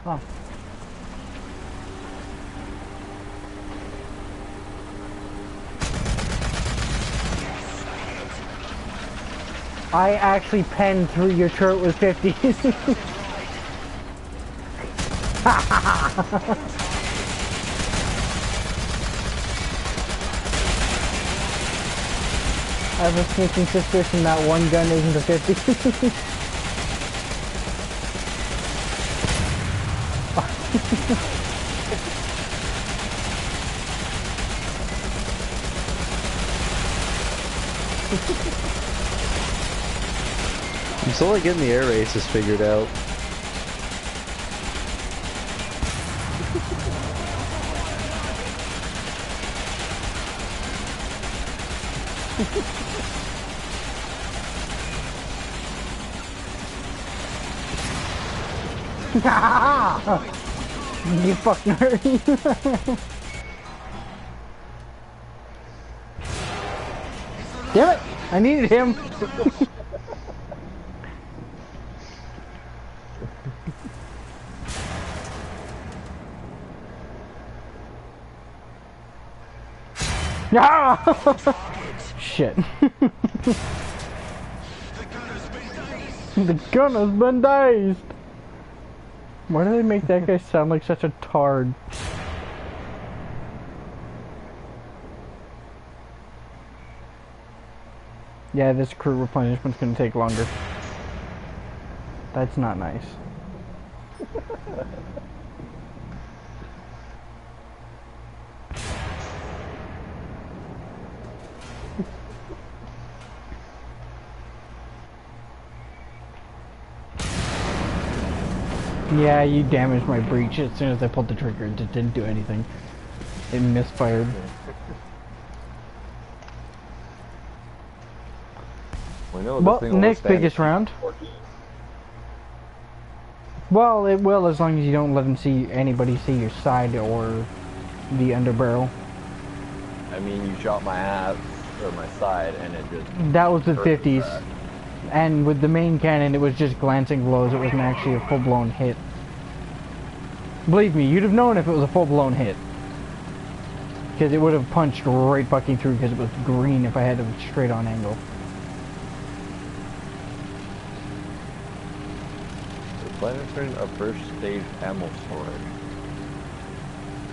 Oh. I actually penned through your turret with 50s. I have a sneaking suspicion that one gun isn't a 50. I'm slowly getting the air races figured out. You fucking nerd. Damn it! I needed him. Shit. The gun has been dazed. Why do they make that guy sound like such a tard? Yeah, this crew replenishment's gonna take longer. That's not nice. Yeah, you damaged my breach as soon as I pulled the trigger. It just didn't do anything. It misfired. Well, next biggest round. Well, it will as long as you don't let them see anybody see your side or the underbarrel. I mean, you shot my ass or my side, and it just. That was the 50s, and with the main cannon, it was just glancing blows. It wasn't actually a full-blown hit. Believe me, you'd have known if it was a full-blown hit, because it would have punched right fucking through because it was green if I had a straight-on angle. Replenishment of first stage ammo storage.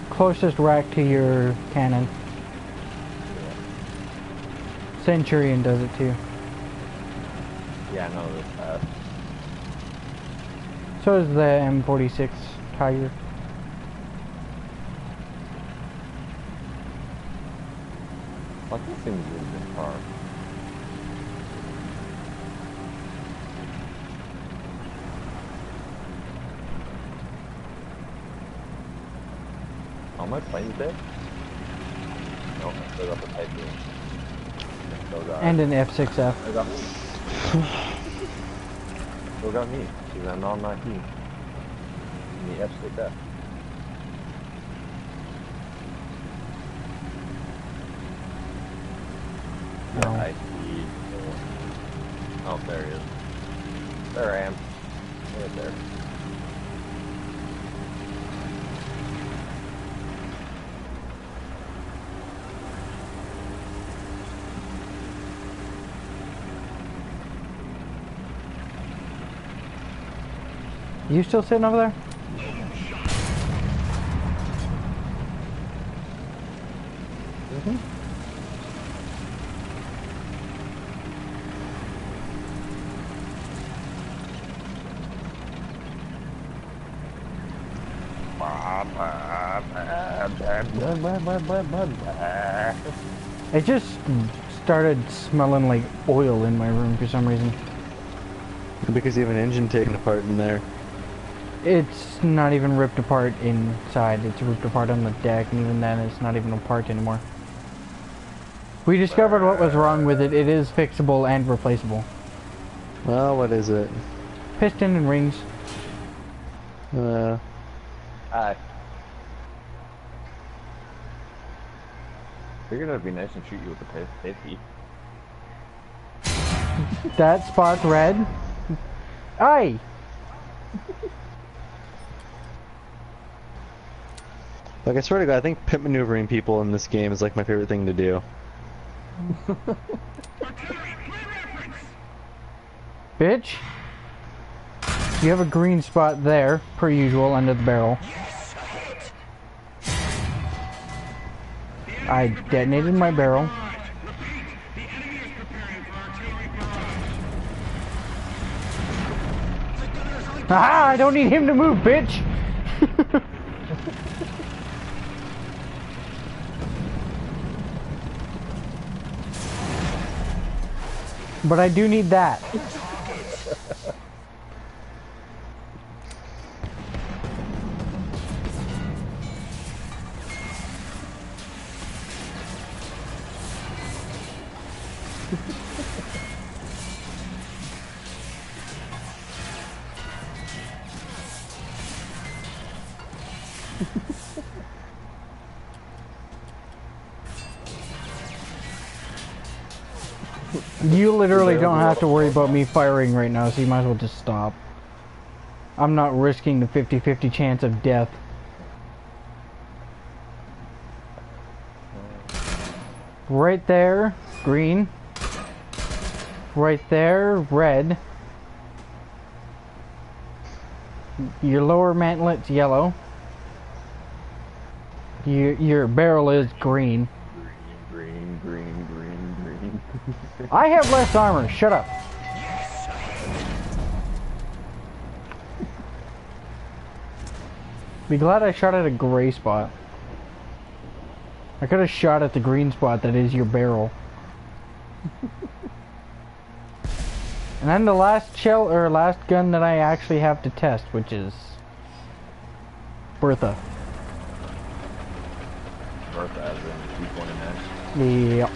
Closest rack to your cannon. Centurion does it too. Yeah, I know this. So does the M46 Tiger. Like, this seems a good car. Oh, my plane's dead? No, I still got the Typhoon. And an F6F. I got me. Still got me. Because I'm on my team. In the F6F. No. I see. Oh, there he is. There I am. Right there. You still sitting over there? Mm-hmm. It just started smelling like oil in my room for some reason. Because you have an engine taken apart in there. It's not even ripped apart inside, it's ripped apart on the deck, and even then it's not even apart anymore. We discovered what was wrong with it. It is fixable and replaceable. Well, what is it? Piston and rings. Hi. Figured it'd be nice and shoot you with the 50. That spot's red. Aye! Like, I swear to God, I think pit maneuvering people in this game is like my favorite thing to do. Bitch! You have a green spot there, per usual, under the barrel. I detonated my barrel. Ah! I don't need him to move, bitch! But I do need that. You literally don't have to worry about me firing right now, so you might as well just stop. I'm not risking the 50-50 chance of death. Right there, green. Right there, red. Your lower mantlet's yellow. Your barrel is green. Green, green, green, green. I have less armor, shut up. Be glad I shot at a gray spot. I could have shot at the green spot that is your barrel. And then the last shell, or last gun that I actually have to test, which is Bertha. Bertha as in 229. Yep.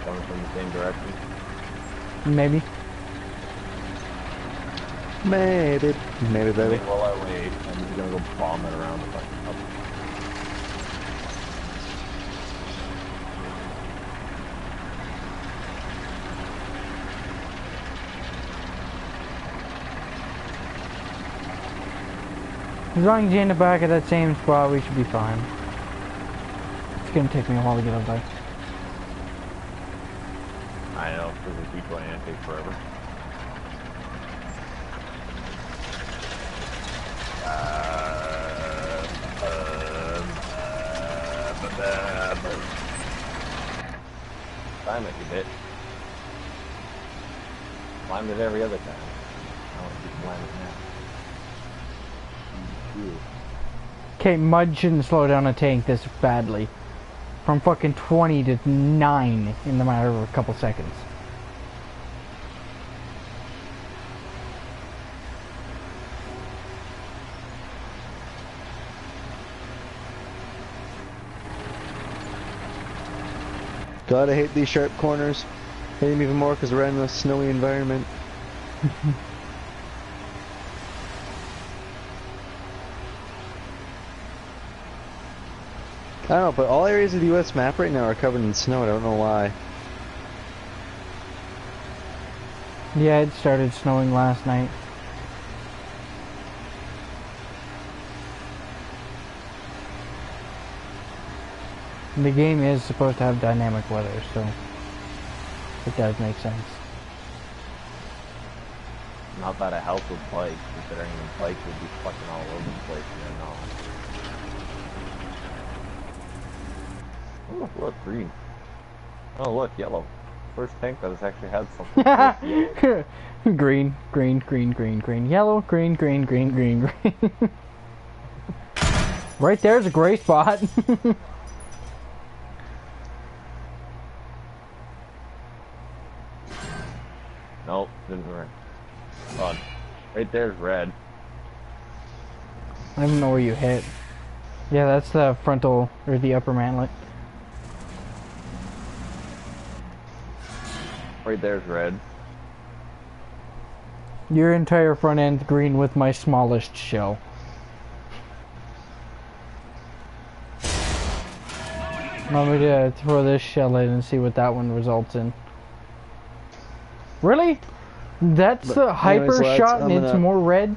Coming from the same direction. Maybe. Maybe. Maybe, baby. While I wait, I'm just gonna go bomb it around the fucking up. As long as you're in the back of that same spot, we should be fine. It's gonna take me a while to get up there. I know, because the T20 takes forever. Climb it, you bitch. Climbed it every other time. I want to keep climbing now. Okay, mud shouldn't slow down a tank this badly. From fucking 20 to 9 in the matter of a couple seconds. God, I hate these sharp corners. Hate them even more because we're in a snowy environment. I don't know, but all areas of the US map right now are covered in snow. I don't know why. Yeah, it started snowing last night. The game is supposed to have dynamic weather, so it does make sense. Not that it helps with bikes, considering the bikes would be fucking all over the place and they're not. Oh, look, green. Oh, look, yellow. First tank that has actually had something. Green, green, green, green, green, yellow, green, green, green, green, green. Right there's a gray spot. Nope, didn't work. Hold on. Right there's red. I don't know where you hit. Yeah, that's the frontal, or the upper manlet. Right there's red. Your entire front end's green with my smallest shell. Want me to throw this shell in and see what that one results in? Really? That's the hyper anyways, lads, shot and I'm it's gonna- more red?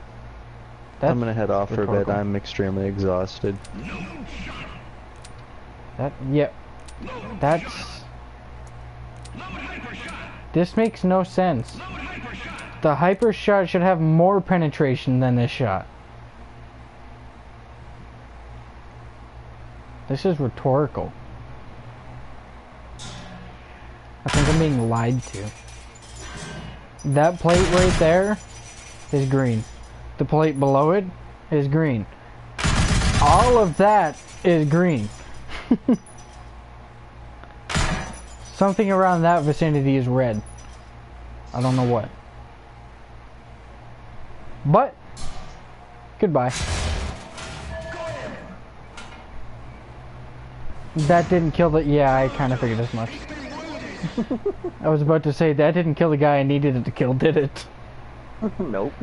I'm gonna head off for a bit. rhetorical. I'm extremely exhausted. Yep. That's... This makes no sense. The hyper shot should have more penetration than this shot. This is rhetorical. I think I'm being lied to. That plate right there is green. The plate below it is green. All of that is green. Something around that vicinity is red. I don't know what. But, goodbye. That didn't kill the... Yeah, I kind of figured as much. I was about to say, that didn't kill the guy I needed it to kill, did it? Nope.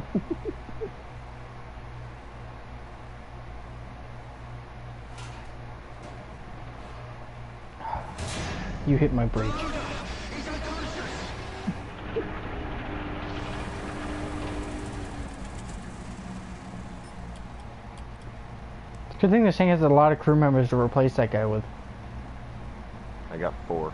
You hit my breach. Good thing this thing has a lot of crew members to replace that guy with. I got 4.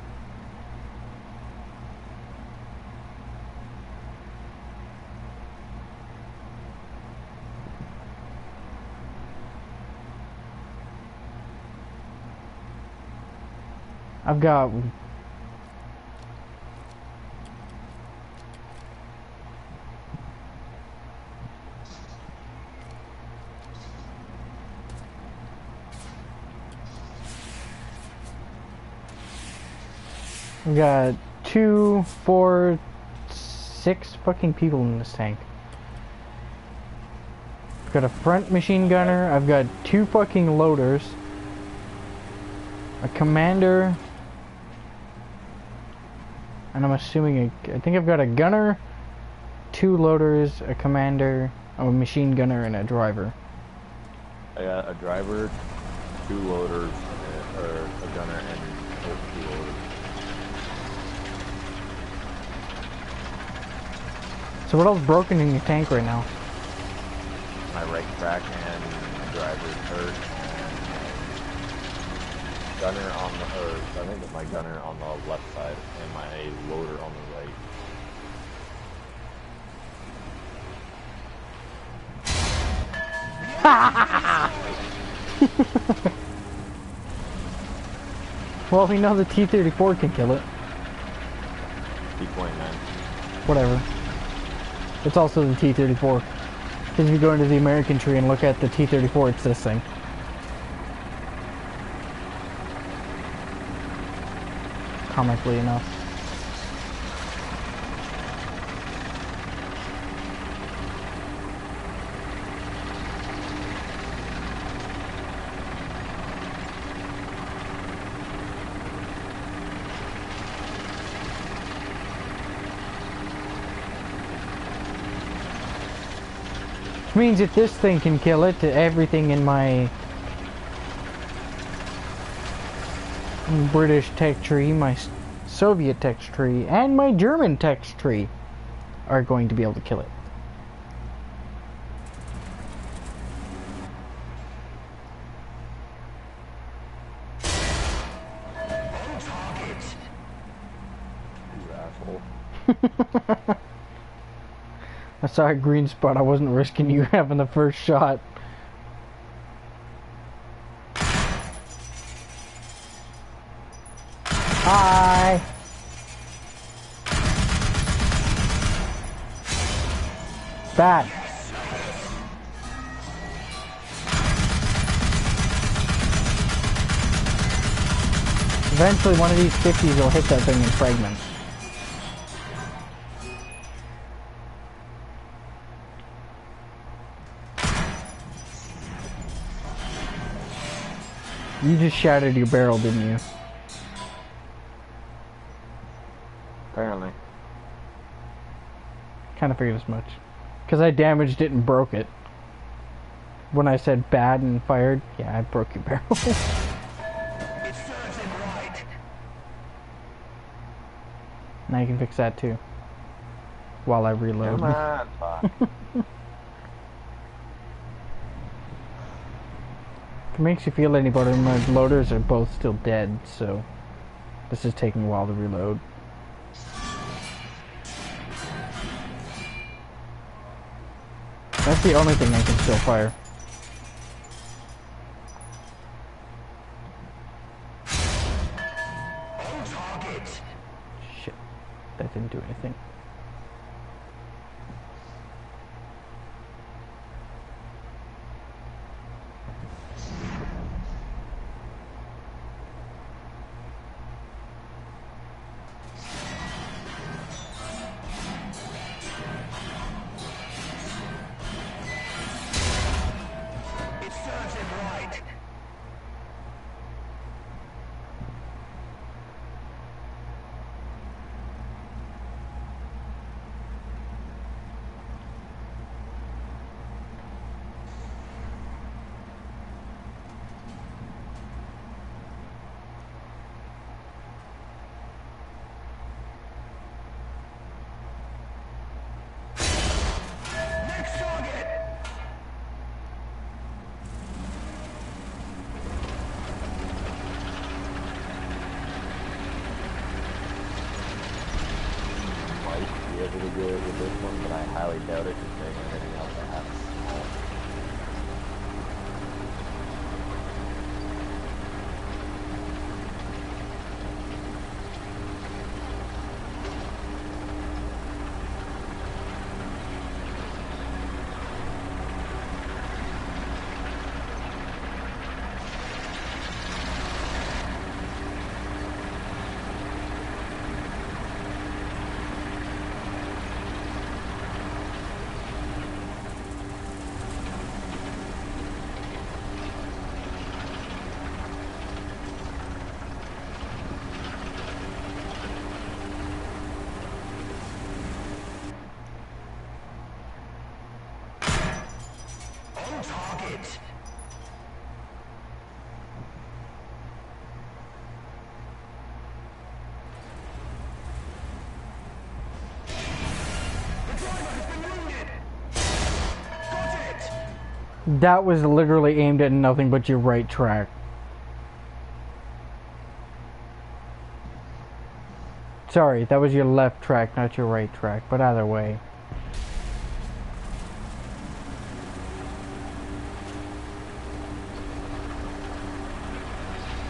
I've got... I've got 2, 4, 6 fucking people in this tank. I've got a front machine gunner, I've got 2 fucking loaders, a commander, and I'm assuming I think I've got a gunner, 2 loaders, a commander, a machine gunner, and a driver. I got a driver, 2 loaders, or a gunner, and 2 loaders. So what else broken in your tank right now? My right track and my driver's hurt. And gunner on the, or I think it's my gunner on the left side and my loader on the right. Well, we know the T-34 can kill it. T-29. Whatever. It's also the T-34. Because if you go into the American tree and look at the T-34, it's this thing. comically enough. Which means if this thing can kill it, everything in my British tech tree, my Soviet tech tree, and my German tech tree are going to be able to kill it. You asshole. I saw a green spot. I wasn't risking you having the first shot. Hi. Bad. Eventually one of these 50s will hit that thing in fragments. You just shattered your barrel, didn't you? Apparently. Kind of figured as much. Because I damaged it and broke it. When I said bad and fired, yeah, I broke your barrel. Now you can fix that too. While I reload. Come on, fuck. If it makes you feel any better, my loaders are both still dead, so this is taking a while to reload. That's the only thing I can still fire. Shit, that didn't do anything. Be able to do it with this one, but I highly doubt it considering everything else I have is small. That was literally aimed at nothing but your right track. Sorry, that was your left track, not your right track, but either way.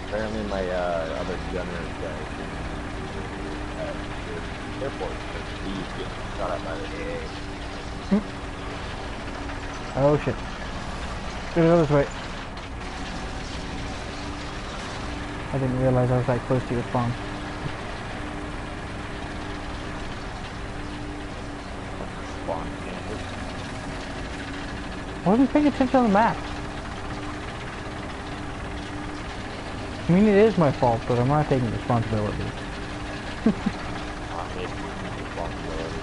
Apparently my other gunner guy at the airport, he's getting shot at by the AA. Oh shit. Gonna go this way. I didn't realize I was that close to your spawn. I wasn't paying attention on the map. I mean, it is my fault, but I'm not taking responsibility. Not making responsibility.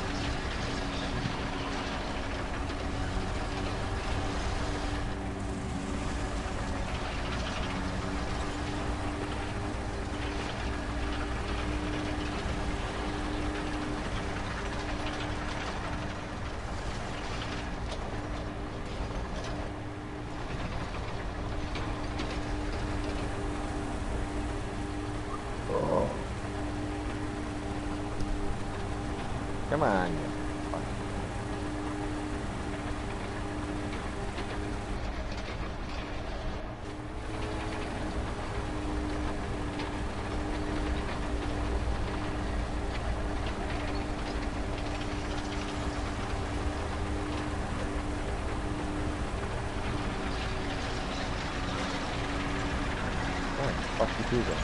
Come on. Fuck you too then.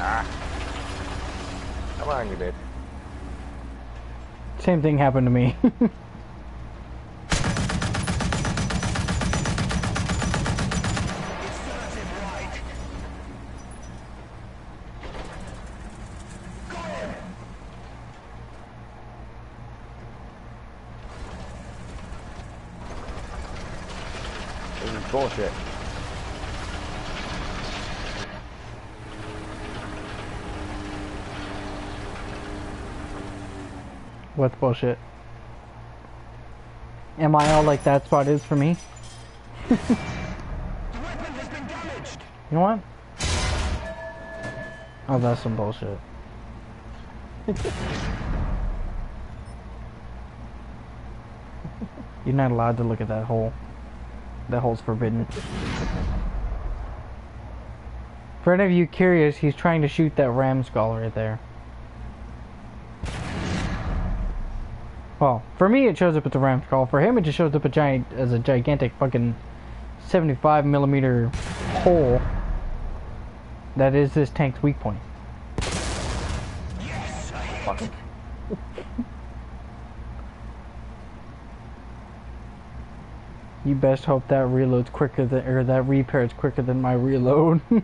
Ah. Come on, you bitch. Same thing happened to me. This is bullshit. What's bullshit? Am I all like that spot is for me? The weapon has been damaged. You know what? Oh, that's some bullshit. You're not allowed to look at that hole. That hole's forbidden. For any of you curious, he's trying to shoot that ram skull right there. Well, for me it shows up as a ram skull. For him it just shows up as a gigantic fucking 75mm hole that is this tank's weak point. Yes, I Fuck. You best hope that reload's quicker than, or that repair's quicker than my reload. It's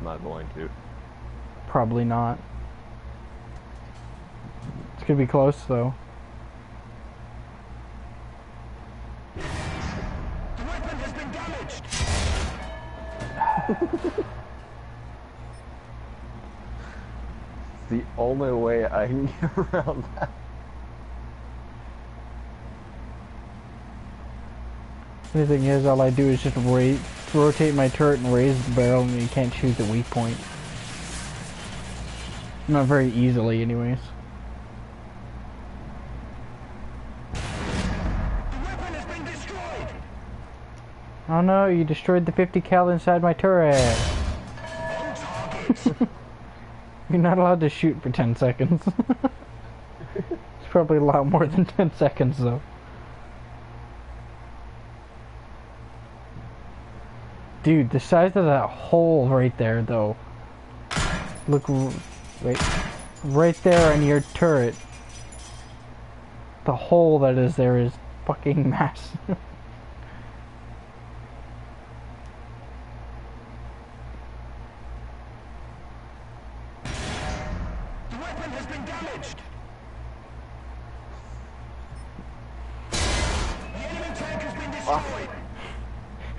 not going to. Probably not. It's gonna be close though. The weapon has been damaged. It's the only way I can get around that. The thing is, all I do is just rotate my turret and raise the barrel, and you can't shoot the weak point. Not very easily, anyways. The weapon has been destroyed. Oh no, you destroyed the 50 cal inside my turret. On target. You're not allowed to shoot for 10 seconds. It's probably a lot more than 10 seconds though. Dude, the size of that hole right there though. Look, wait, right there on your turret. The hole that is there is fucking massive. The weapon has been damaged.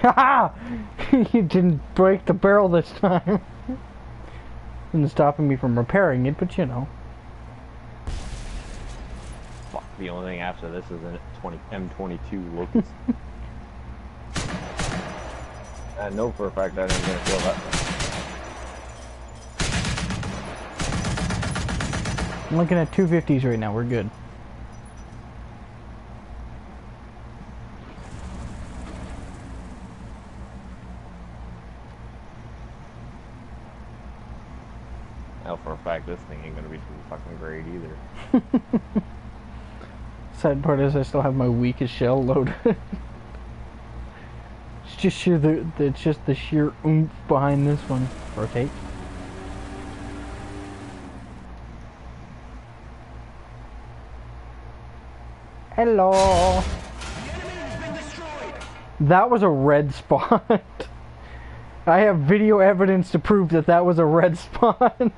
Haha! You didn't break the barrel this time. Didn't stopping me from repairing it, but you know. Fuck, the only thing after this is an M22 Locust. I know for a fact that I'm gonna feel that. I'm looking at 250s right now, we're good. I know for a fact this thing ain't gonna be too fucking great either. Sad part is I still have my weakest shell loaded. It's just the sheer oomph behind this one. Rotate. Hello. That was a red spot. I have video evidence to prove that that was a red spot.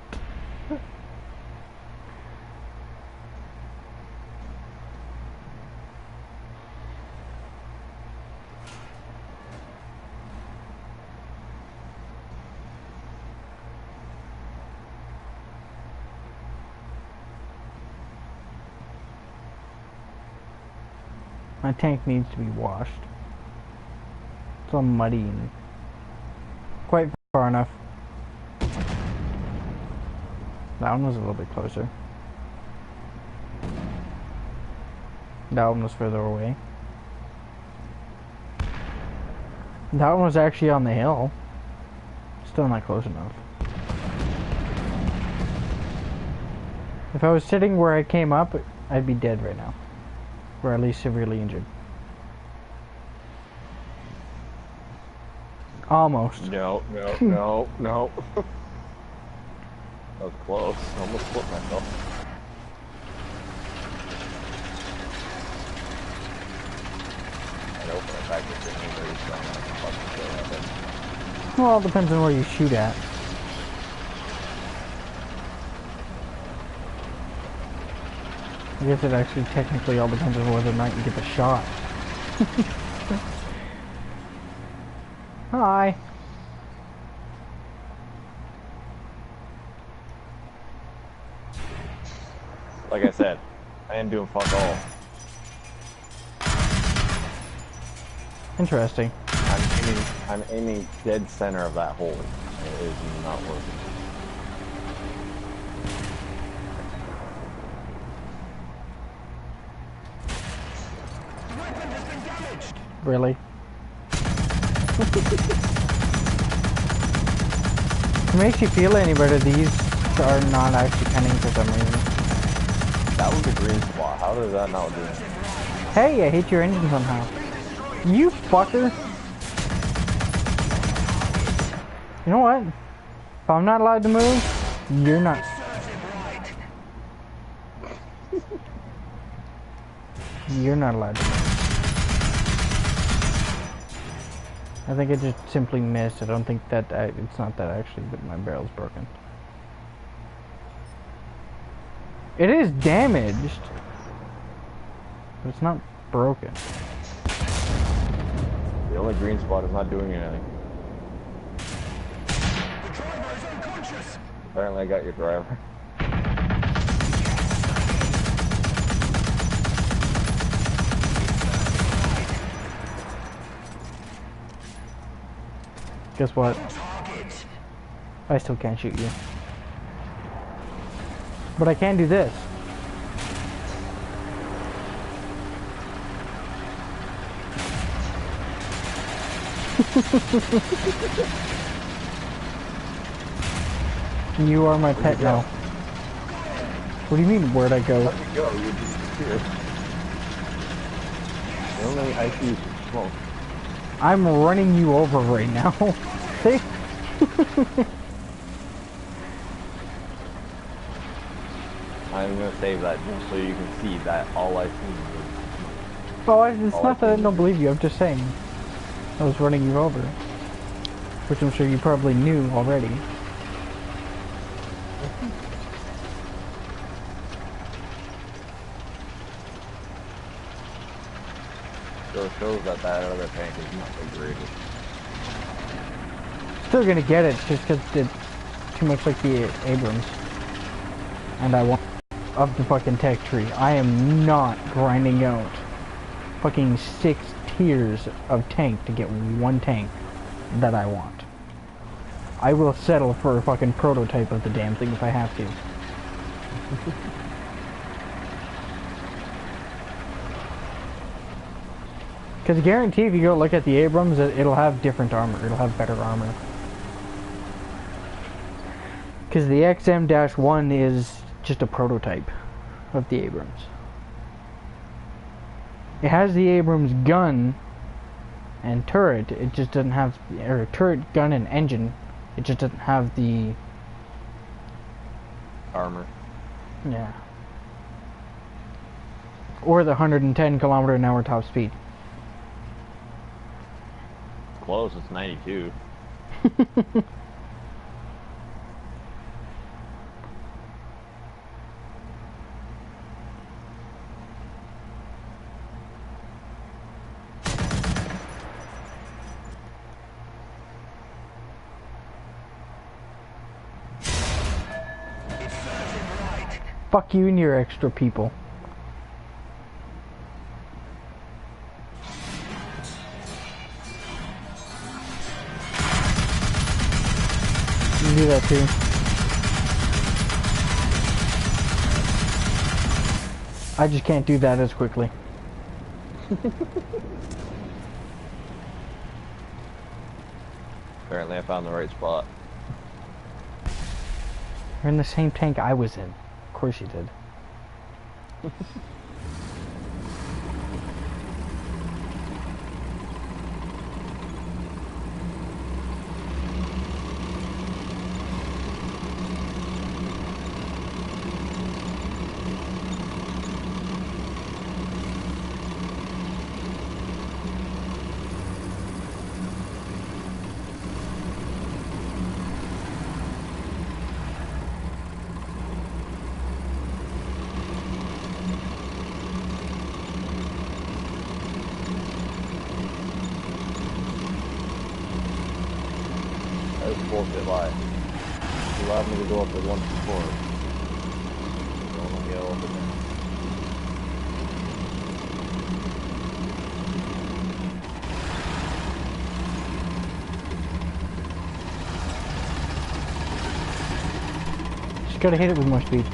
My tank needs to be washed. It's all muddy and quite far enough. That one was a little bit closer. That one was further away. That one was actually on the hill. Still not close enough. If I was sitting where I came up, I'd be dead right now. Or at least severely injured. Almost. No. That was close. I almost flipped myself. I know for a fact this thing ain't very strong enough to fucking kill that thing. Well, it depends on where you shoot at. I guess it actually technically all depends on whether or not you get the shot. Hi. Like I said, I ain't doing fuck all. Interesting. I'm aiming dead center of that hole. It is not working. Really? It makes you feel any better, these are not actually cunning for some reason. That was a green spot. How does that not do it? Hey, I hit your engine somehow. You fucker! You know what? If I'm not allowed to move, you're not. You're not allowed to move. I think it just simply missed. I don't think that it's not that actually, but my barrel's broken. It is damaged, but it's not broken. The only green spot is not doing anything. Apparently I got your driver. Guess what? I still can't shoot you. But I can do this. You are my pet now. What do you mean, where'd I go? Where'd you go? You disappeared. The only I see is smoke. I'm running you over right now. See? I'm gonna save that just so you can see that all I see is... Oh, it's not that I don't believe you, I'm just saying. I was running you over. Which I'm sure you probably knew already. So it shows that that other tank is not the greatest. Still gonna get it just because it's too much like the Abrams. And I want of the fucking tech tree. I am not grinding out fucking 6 tiers of tank to get one tank that I want. I will settle for a fucking prototype of the damn thing if I have to. Because I guarantee if you go look at the Abrams, it'll have different armor. It'll have better armor. Because the XM-1 is just a prototype of the Abrams. It has the Abrams gun and turret. It just doesn't have, or turret, gun, and engine. It just doesn't have the Armor. yeah. Or the 110 kilometer an hour top speed. Close, it's 92. Fuck you and your extra people. You can do that too. I just can't do that as quickly. Apparently I found the right spot. You're in the same tank I was in. Of course you did. That was a bullshit lie. You allowed me to go up there once before. Don't let me go over there. Just gotta hit it with more speed.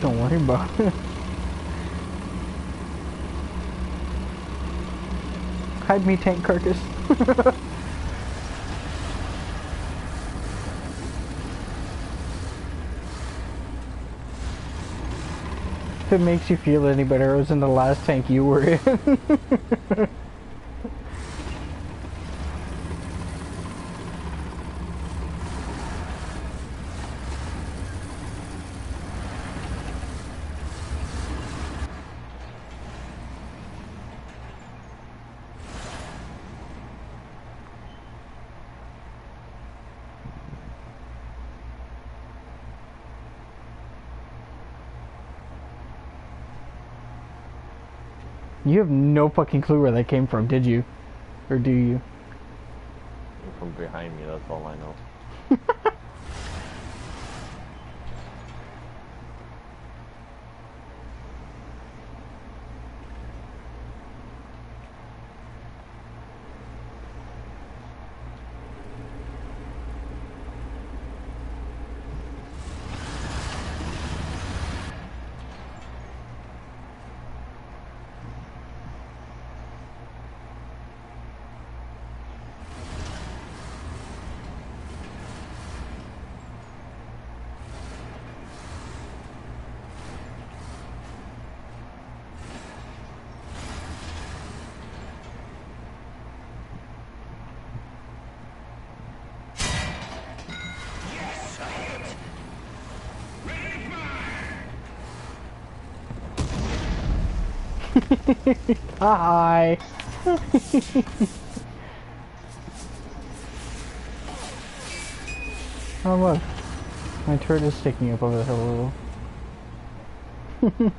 Don't worry about it. Hide me, tank carcass. If it makes you feel any better, I was in the last tank you were in. You have no fucking clue where that came from, did you? Or do you? From behind me, that's all I know. Hi. Oh look, my turret is sticking up over the hill a little.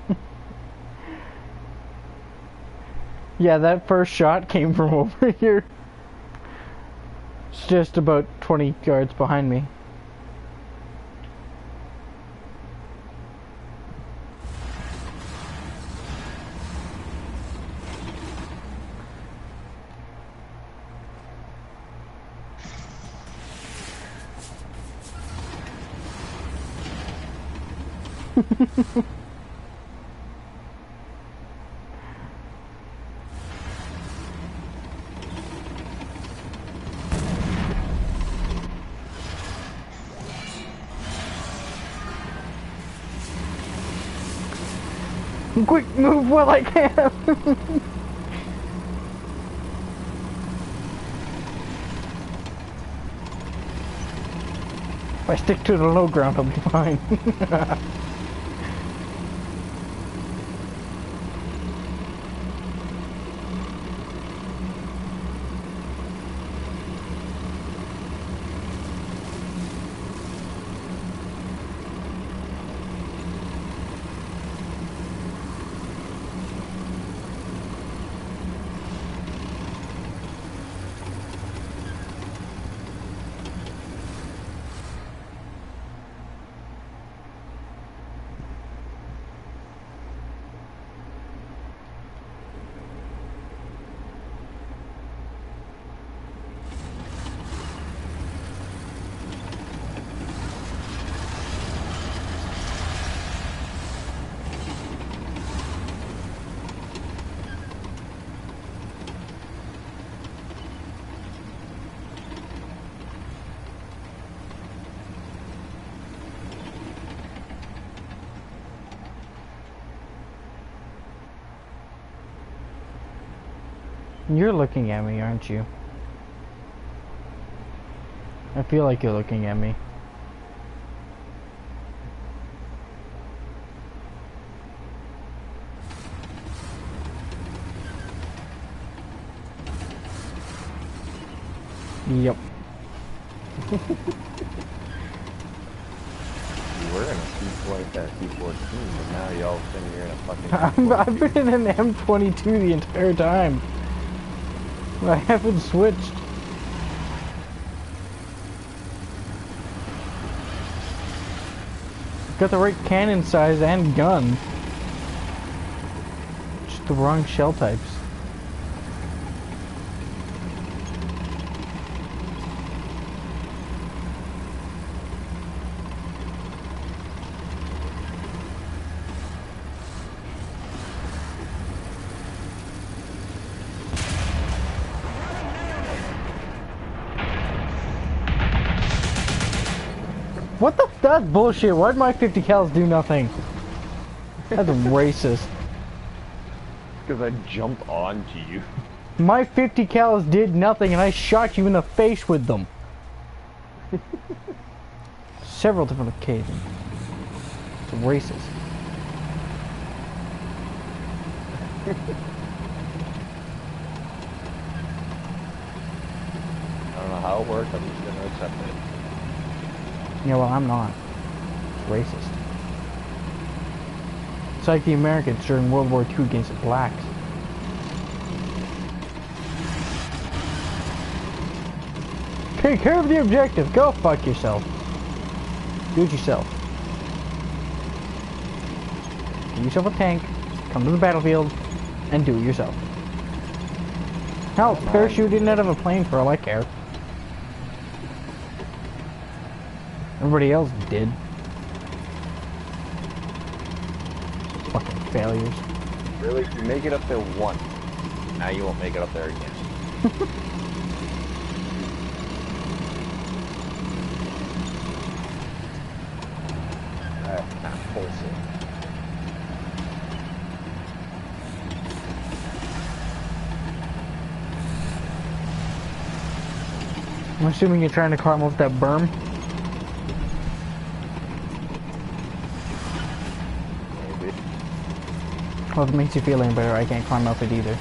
Yeah, that first shot came from over here. It's just about 20 yards behind me. Quick, move while I can! If I stick to the low ground, I'll be fine. You're looking at me, aren't you? I feel like you're looking at me. Yep. You were in a C-Flight C-14, but now you all of a sudden you're in a fucking I've been in an M22 the entire time. I haven't switched. Got the right cannon size and gun. Just the wrong shell types. What the? That's bullshit. Why'd my 50 cals do nothing? That's racist. Because I jumped onto you. My 50 cals did nothing and I shot you in the face with them. Several different occasions. It's racist. I don't know how it works, I'm just gonna accept it. Yeah, well, I'm not. It's racist. It's like the Americans during World War II against the blacks. Take care of the objective. Go fuck yourself. Do it yourself. Get yourself a tank. Come to the battlefield and do it yourself. Hell, parachuting out of a plane for all I care. Everybody else did. Fucking failures. Really? You make it up there once. Now you won't make it up there again. Alright, now full set. I'm assuming you're trying to climb off that berm. Maybe. Well, if it makes you feel any better, I can't climb up it either.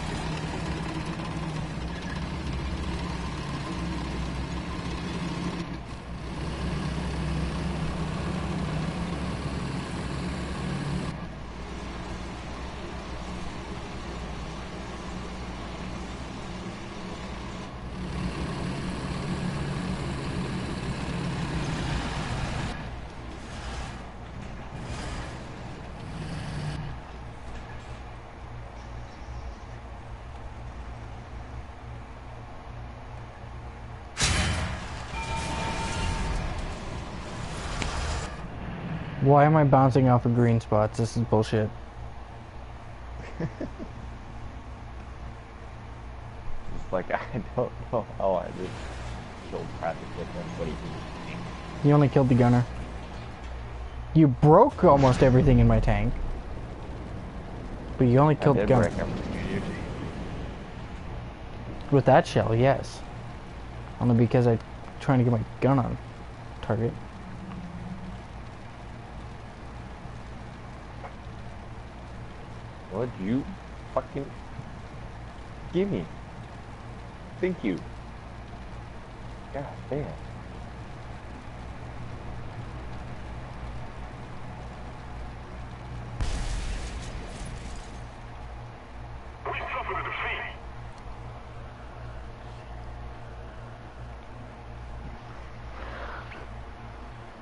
Why am I bouncing off of green spots? This is bullshit. It's like, I don't know how I just killed practically everybody. You only killed the gunner. You broke almost everything in my tank. But you only killed the gunner. With that shell, yes. Only because I'm trying to get my gun on target. What'd you fucking give me? Thank you. God damn. We suffered a defeat.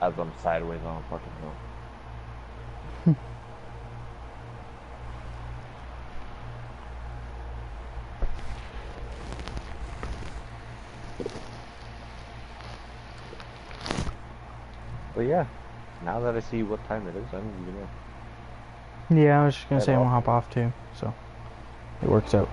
As I'm sideways on a fucking hill. But yeah, now that I see what time it is, I'm gonna Yeah, I was just gonna Head say I'm off. gonna hop off too, so it works out.